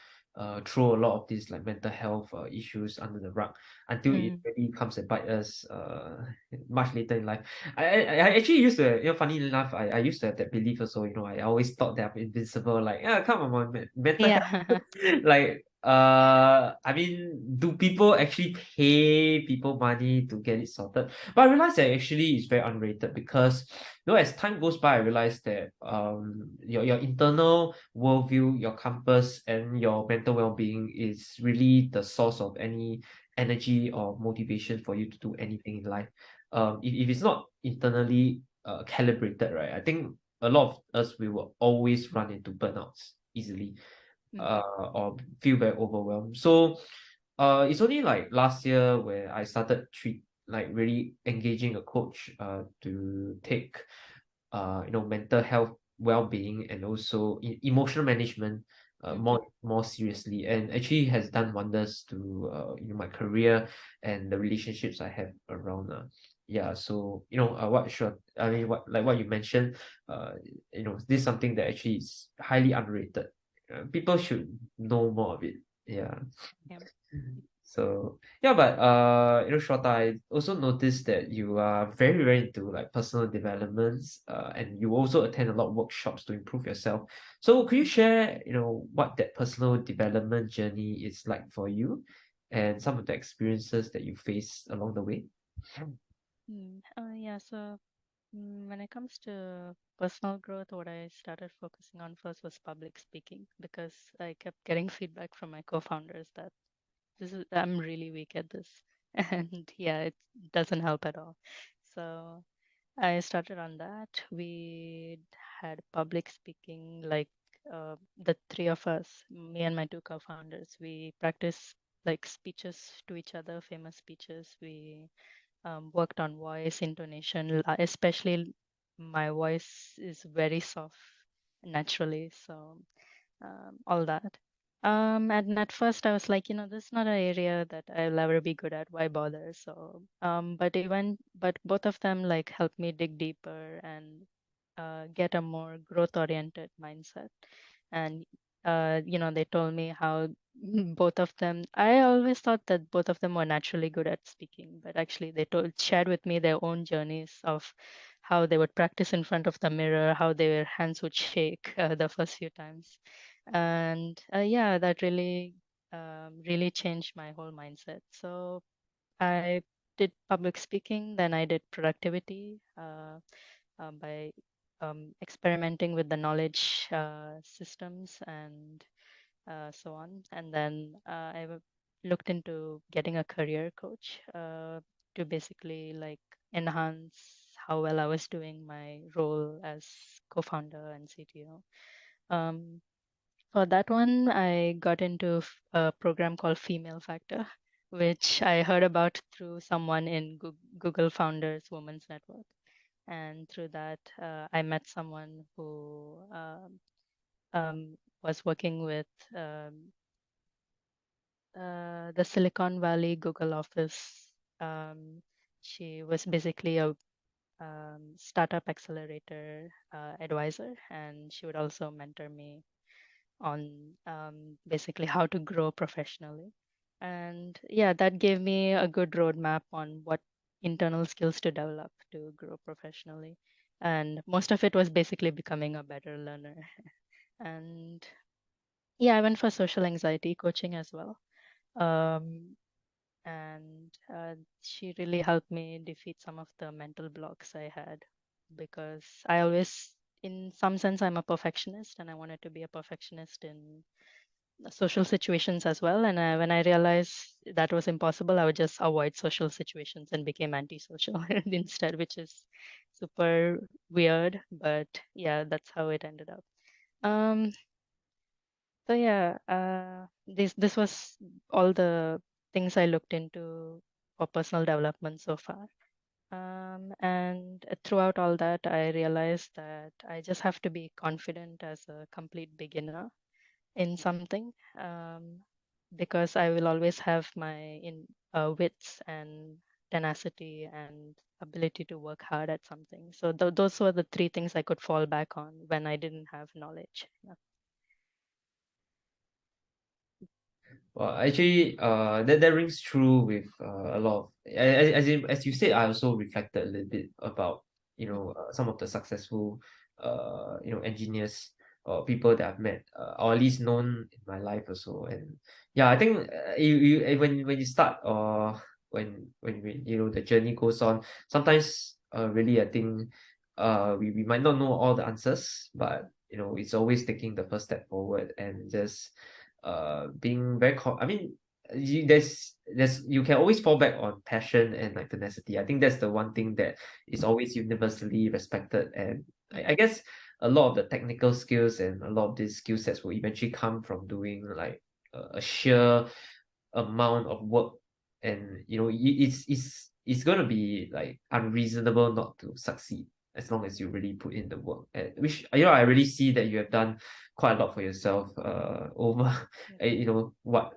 throw a lot of these like mental health issues under the rug until it mm, really comes and bite us much later in life. I actually used to, funny enough, I used to have that belief also. I always thought that I'm invincible. Like, yeah, come on, mental health. yeah. Like, I mean, do people actually pay people money to get it sorted? But I realized that actually it's very underrated because, as time goes by, I realized that your internal worldview, your compass, and your mental well-being is really the source of any energy or motivation for you to do anything in life. If it's not internally calibrated, right, I think a lot of us we will always run into burnouts easily, Mm, or feel very overwhelmed. So it's only like last year where I started really engaging a coach to take mental health well-being and also emotional management mhm, more seriously, and actually has done wonders to my career and the relationships I have around. Yeah, so what you mentioned, this is something that actually is highly underrated. People should know more of it. Yeah. yeah. So yeah, but Shweta, I also noticed that you are very, very into like personal developments, and you also attend a lot of workshops to improve yourself. So could you share, what that personal development journey is like for you, and some of the experiences that you faced along the way? Yeah, so when it comes to personal growth, what I started focusing on first was public speaking because I kept getting feedback from my co-founders that I'm really weak at this. And yeah, it doesn't help at all. So I started on that. We had public speaking, like the three of us, me and my two co-founders, we practice like speeches to each other, famous speeches. We worked on voice intonation, especially my voice is very soft naturally. So all that. And at first I was like, this is not an area that I'll ever be good at. Why bother? So, but both of them like helped me dig deeper and get a more growth-oriented mindset. And they told me how Both of them. I always thought that both of them were naturally good at speaking, but actually they shared with me their own journeys of how they would practice in front of the mirror, how their hands would shake the first few times, and yeah, that really changed my whole mindset. So I did public speaking, then I did productivity by experimenting with the knowledge systems and so on. And then looked into getting a career coach to basically like enhance how well I was doing my role as co-founder and CTO. Um, for that one, I got into a program called Female Factor, which I heard about through someone in Google Founders Women's Network. And through that, I met someone who was working with the Silicon Valley Google office. Um, she was basically a startup accelerator advisor, and she would also mentor me on basically how to grow professionally. And yeah, that gave me a good roadmap on what internal skills to develop to grow professionally. And most of it was basically becoming a better learner. And yeah, I went for social anxiety coaching as well. Um, and she really helped me defeat some of the mental blocks I had because I always, in some sense, I'm a perfectionist and I wanted to be a perfectionist in social situations as well. And when I realized that was impossible, I would just avoid social situations and became antisocial instead, which is super weird. But yeah, that's how it ended up. Um, so yeah, this was all the things I looked into for personal development so far. And throughout all that, I realized that I just have to be confident as a complete beginner in something, because I will always have my wits and tenacity and ability to work hard at something. So those were the three things I could fall back on when I didn't have knowledge. Yeah. Well, actually, that rings true with a lot of as you said, I also reflected a little bit about some of the successful engineers or people that I've met or at least known in my life also. And yeah, I think when you start or when the journey goes on, sometimes really I think we might not know all the answers, but it's always taking the first step forward and just being very I mean you can always fall back on passion and like tenacity. I think that's the one thing that is always universally respected. And I guess a lot of the technical skills and a lot of these skill sets will eventually come from doing like a sheer amount of work. And it's gonna be like unreasonable not to succeed as long as you really put in the work. And which I really see that you have done quite a lot for yourself over what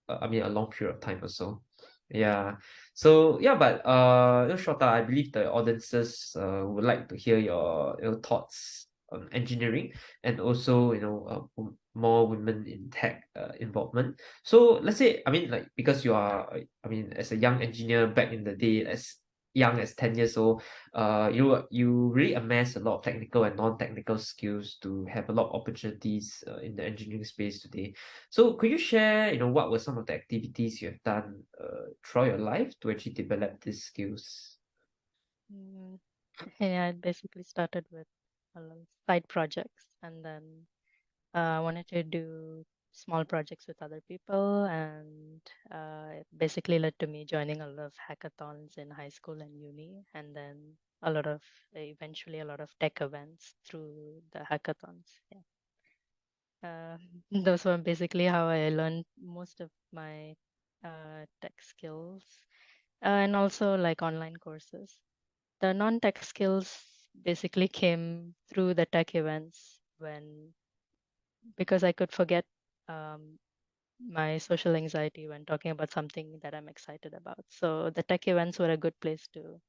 I mean a long period of time or so. Yeah. So yeah, but Shweta, I believe the audiences would like to hear your thoughts on engineering and also more women in tech involvement. So let's say, I mean, like, because you are I mean, as a young engineer back in the day, as young as 10 years old, you really amass a lot of technical and non-technical skills to have a lot of opportunities in the engineering space today. So could you share, what were some of the activities you have done throughout your life to actually develop these skills? Mm, yeah, I basically started with side projects, and then I wanted to do small projects with other people, and it basically led to me joining a lot of hackathons in high school and uni, and then eventually a lot of tech events through the hackathons. Yeah. Uh, those were basically how I learned most of my tech skills, and also like online courses. The non-tech skills basically came through the tech events because I could forget um, my social anxiety when talking about something that I'm excited about. So the tech events were a good place to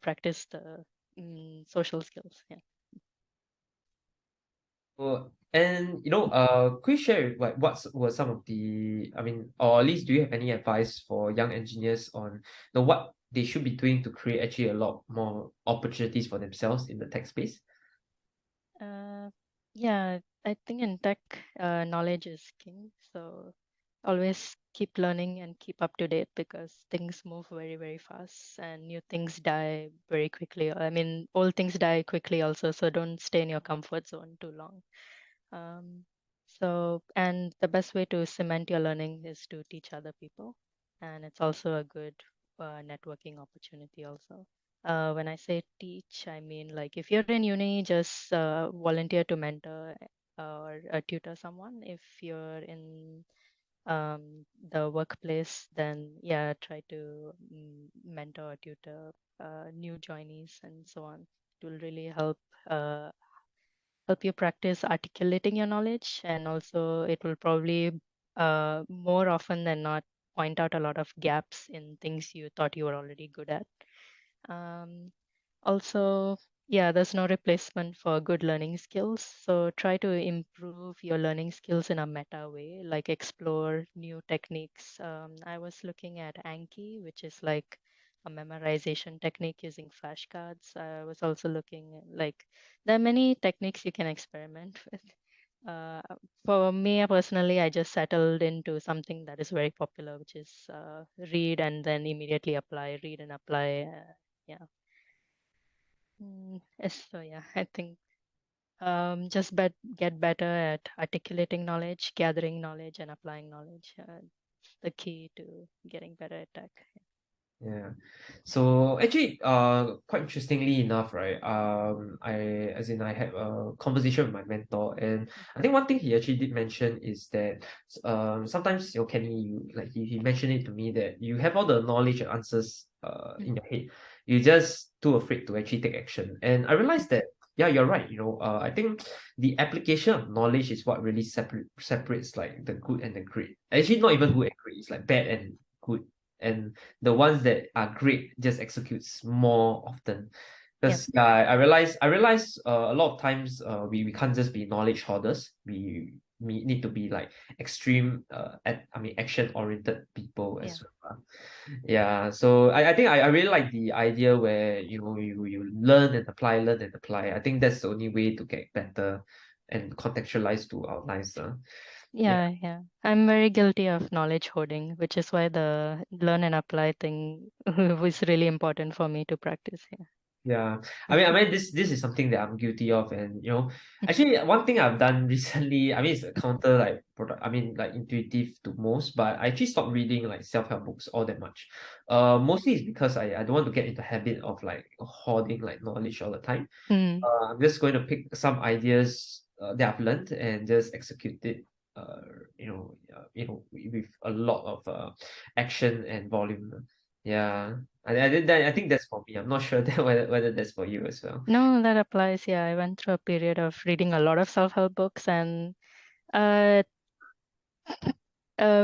practice the social skills. Yeah. And could you share like were some of the, I mean, or at least do you have any advice for young engineers on what they should be doing to create actually a lot more opportunities for themselves in the tech space? Uh, yeah, I think in tech, knowledge is king. So always keep learning and keep up to date because things move very, very fast and new things die very quickly. I mean, old things die quickly also. So don't stay in your comfort zone too long. Um, and the best way to cement your learning is to teach other people. And it's also a good networking opportunity also. When I say teach, I mean like if you're in uni, just volunteer to mentor or tutor someone. If you're in the workplace, then yeah, try to mentor or tutor new joinees and so on. It will really uh, help you practice articulating your knowledge, and also it will probably more often than not point out a lot of gaps in things you thought you were already good at. um, Also, yeah, there's no replacement for good learning skills. So try to improve your learning skills in a meta way, like explore new techniques. I was looking at Anki, which is like a memorization technique using flashcards. I was also looking at like there are many techniques you can experiment with. Uh, for me personally, I just settled into something that is very popular, which is read and then immediately apply, read and apply. Yeah. Yes, so yeah, I think get better at articulating knowledge, gathering knowledge, and applying knowledge. The key to getting better at tech. Yeah. So actually, quite interestingly enough, right? I had a conversation with my mentor, and I think one thing he actually did mention is that sometimes Kenny, like he mentioned it to me that you have all the knowledge and answers Mm, in your head, you're just too afraid to actually take action. And I mm, realized that yeah, you're right. I think the application of knowledge is what really separates like the good and the great. Actually, not even good and great. It's like bad and good. And the ones that are great just executes more often. yep. Because yeah, I realize a lot of times we can't just be knowledge hoarders. We need to be like extreme action oriented people Yeah. as well. Yeah, so I think I really like the idea where you learn and apply. I think that's the only way to get better and contextualize to our lives. Yeah. Yeah, yeah. I'm very guilty of knowledge hoarding, which is why the learn and apply thing was really important for me to practice. Yeah. Yeah, I mean, this is something that I'm guilty of, and actually, one thing I've done recently, I mean, it's a counter like product, I mean, like intuitive to most, but I actually stopped reading like self-help books all that much. Mostly it's because I don't want to get into the habit of like hoarding like knowledge all the time. Mm, I'm just going to pick some ideas that I've learned and just execute it. With a lot of action and volume. Yeah, I think that's for me. I'm not sure that whether that's for you as well. no, that applies. Yeah, I went through a period of reading a lot of self-help books, and uh,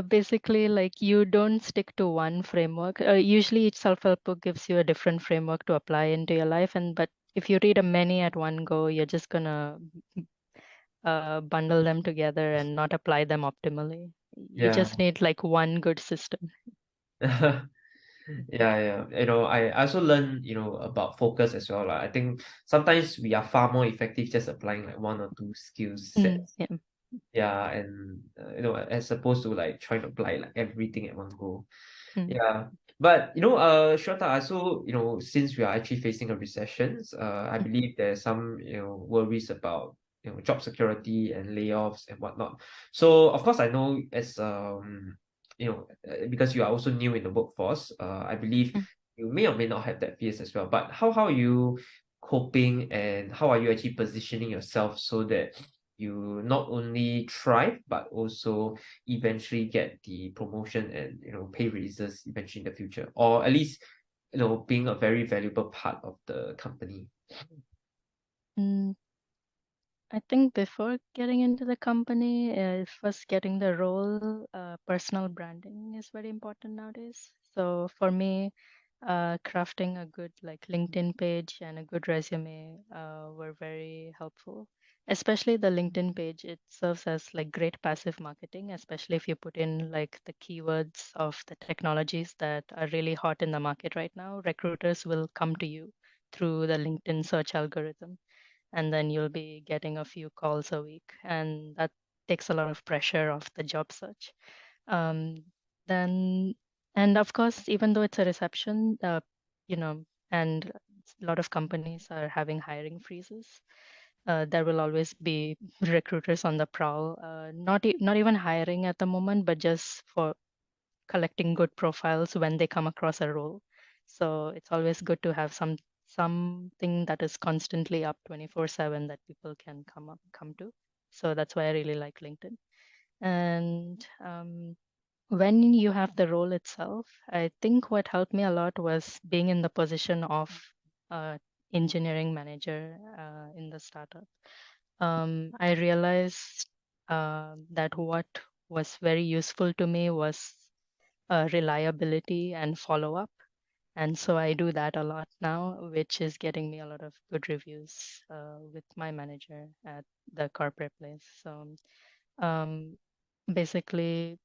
basically, like you don't stick to one framework. Usually, each self-help book gives you a different framework to apply into your life, and but if you read a many at one go, you're just gonna bundle them together and not apply them optimally. You Yeah. just need like one good system. Yeah, yeah. I also learn, about focus as well. Like, I think sometimes we are far more effective just applying like one or two skill sets. Yeah. Yeah, and as opposed to like trying to apply like everything at one go. Mm, Yeah. But Shweta, also, since we are actually facing a recession, I mm, believe there's some, worries about, job security and layoffs and whatnot. So of course I know as because you are also new in the workforce, I believe mm. you may or may not have that fears as well. But how are you coping, and how are you actually positioning yourself so that you not only thrive but also eventually get the promotion and pay raises eventually in the future, or at least being a very valuable part of the company. Mm, I think before getting into the company, first getting the role, personal branding is very important nowadays. So for me, crafting a good like LinkedIn page and a good resume were very helpful. Especially the LinkedIn page, it serves as like great passive marketing, especially if you put in like the keywords of the technologies that are really hot in the market right now. Recruiters will come to you through the LinkedIn search algorithm, and then you'll be getting a few calls a week, and that takes a lot of pressure off the job search. Um, then, and of course, even though it's a reception, you know, and a lot of companies are having hiring freezes, there will always be recruiters on the prowl, not even hiring at the moment, but just for collecting good profiles when they come across a role. So it's always good to have something that is constantly up 24/7 that people can come to. So that's why I really like LinkedIn. And when you have the role itself, I think what helped me a lot was being in the position of uh, engineering manager in the startup. I realized that what was very useful to me was reliability and follow up. And so I do that a lot now, which is getting me a lot of good reviews with my manager at the corporate place. So um, basically,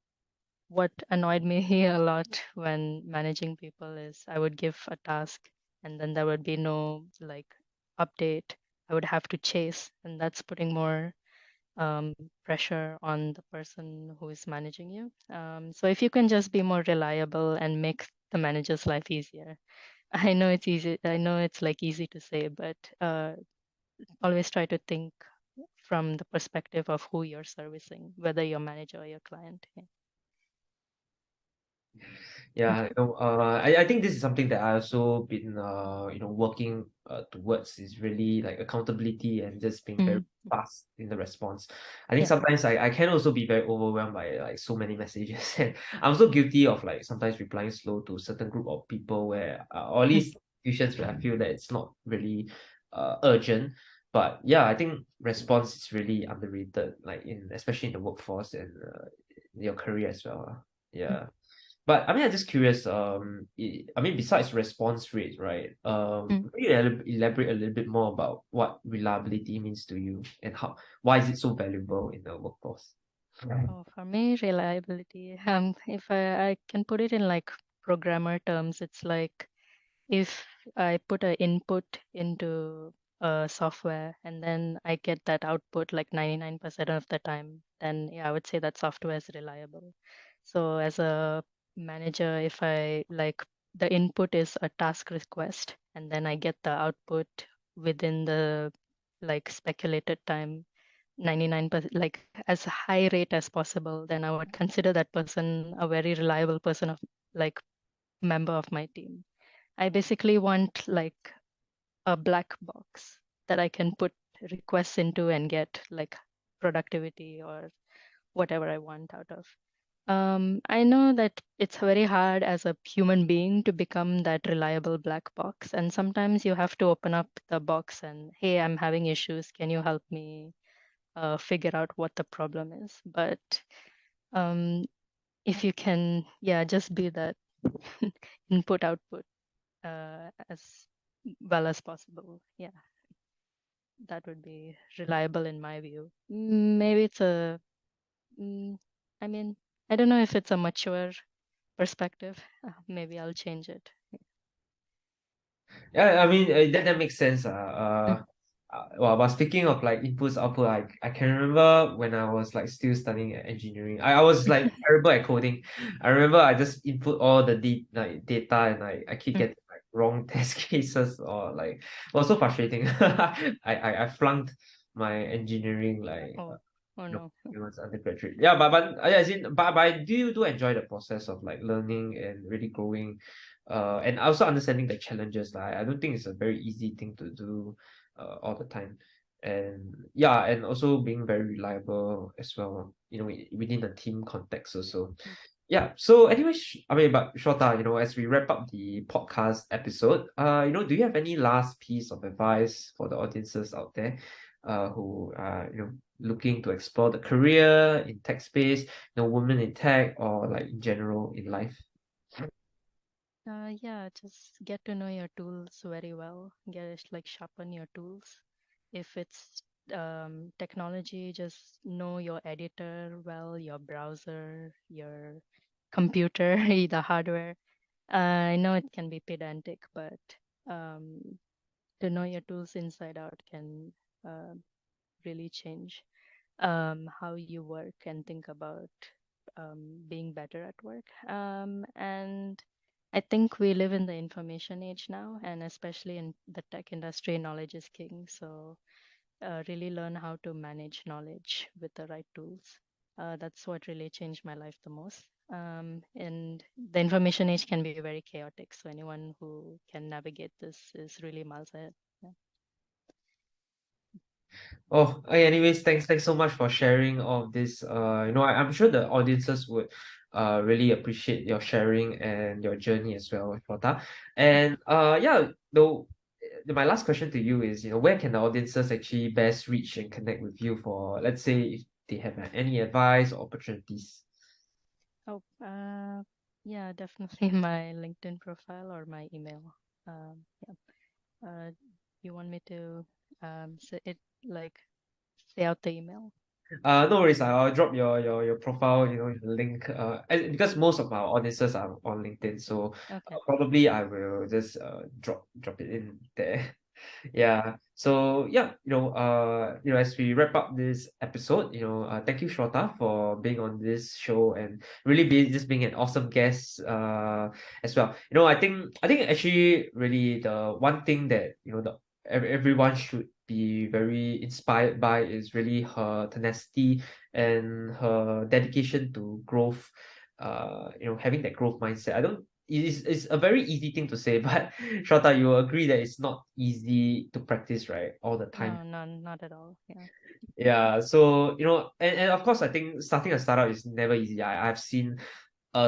what annoyed me here a lot when managing people is I would give a task and then there would be no like update. I would have to chase, and that's putting more um, pressure on the person who is managing you. So if you can just be more reliable and make the manager's life easier. I know it's easy. I know it's like easy to say, but always try to think from the perspective of who you're servicing, whether your manager or your client. Yeah. Yeah, I think this is something that I also been working towards is really like accountability and just being very Mm, fast in the response. I think yeah. sometimes I can also be very overwhelmed by like so many messages and I'm also guilty of like sometimes replying slow to certain group of people where or at least situations where I feel that it's not really urgent. But yeah, I think response is really underrated, like in especially in the workforce and your career as well. Yeah. But I mean, I'm just curious. I mean, besides response rate, right? Mm. Can you elaborate a little bit more about what reliability means to you and why is it so valuable in the workforce? Oh, for me, reliability, if I can put it in like programmer terms, it's like if I put an input into a software and then I get that output like 99% of the time, then yeah, I would say that software is reliable. So as a manager, if I like the input is a task request and then I get the output within the like speculated time, 99%, like as high rate as possible, then I would consider that person a very reliable person of like member of my team. I basically want like a black box that I can put requests into and get like productivity or whatever I want out of. I know that it's very hard as a human being to become that reliable black box. And sometimes you have to open up the box and, hey, I'm having issues. Can you help me figure out what the problem is? But um, if you can, yeah, just be that input output as well as possible. Yeah, that would be reliable in my view. Maybe it's mm, I mean, I don't know if it's a mature perspective. Maybe I'll change it. Yeah, I mean that makes sense. Mm, But speaking of like inputs output, I can remember when I was like still studying at engineering. I was like terrible at coding. I remember I just input all the like data and I keep mm. getting like wrong test cases or like it was so frustrating. I flunked my engineering like Oh, oh no. it was undergraduate. Yeah, but as in but I do enjoy the process of like learning and really growing, and also understanding the challenges. Like I don't think it's a very easy thing to do, all the time, and yeah, and also being very reliable as well. Within the team context also. Mm. Yeah. So anyway, I mean, but Shweta, as we wrap up the podcast episode, do you have any last piece of advice for the audiences out there, who are looking to explore the career in tech space, women in tech or like in general in life? Yeah, just get to know your tools very well. Get like sharpen your tools. If it's technology, just know your editor well, your browser, your computer, the hardware. I know it can be pedantic, but um, to know your tools inside out can uh, really change how you work and think about being better at work. And I think we live in the information age now, and especially in the tech industry, knowledge is king. So really learn how to manage knowledge with the right tools. That's what really changed my life the most. And the information age can be very chaotic. So anyone who can navigate this is really miles ahead. Yeah. Oh, okay, anyways, thanks so much for sharing all of this. I'm sure the audiences would really appreciate your sharing and your journey as well, Shweta. And yeah, though my last question to you is, where can the audiences actually best reach and connect with you for, let's say, if they have any advice or opportunities? Oh, yeah, definitely my LinkedIn profile or my email. Yeah. You want me to say it like say out the email? No worries. I'll drop your profile, your link. Because most of our audiences are on LinkedIn, so Okay. probably I will just drop it in there. Yeah. So yeah, as we wrap up this episode, thank you, Shweta, for being on this show and really just being an awesome guest as well. I think actually really the one thing that everyone should be very inspired by is really her tenacity and her dedication to growth. Having that growth mindset. I don't it's a very easy thing to say, but Shweta, you agree that it's not easy to practice, right? All the time. No, no, not at all. Yeah. Yeah. So, and of course, I think starting a startup is never easy. I've seen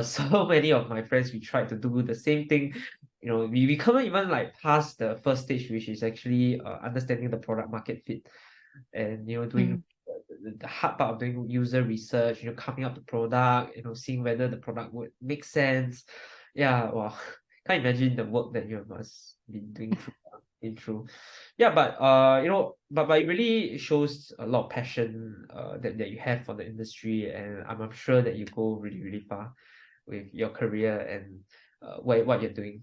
so many of my friends we tried to do the same thing. We couldn't even like pass the first stage, which is actually understanding the product market fit and doing Mm. the hard part of doing user research, coming up the product, seeing whether the product would make sense. Yeah, well, can't imagine the work that you must be doing through. Yeah, but but it really shows a lot of passion that you have for the industry, and I'm sure that you go really, really far with your career and what you're doing.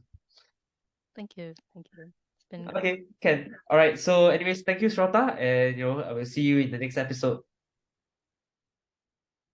Thank you. Thank you. It's been great. Okay, can. All right. So anyways, thank you, Srota, and I will see you in the next episode.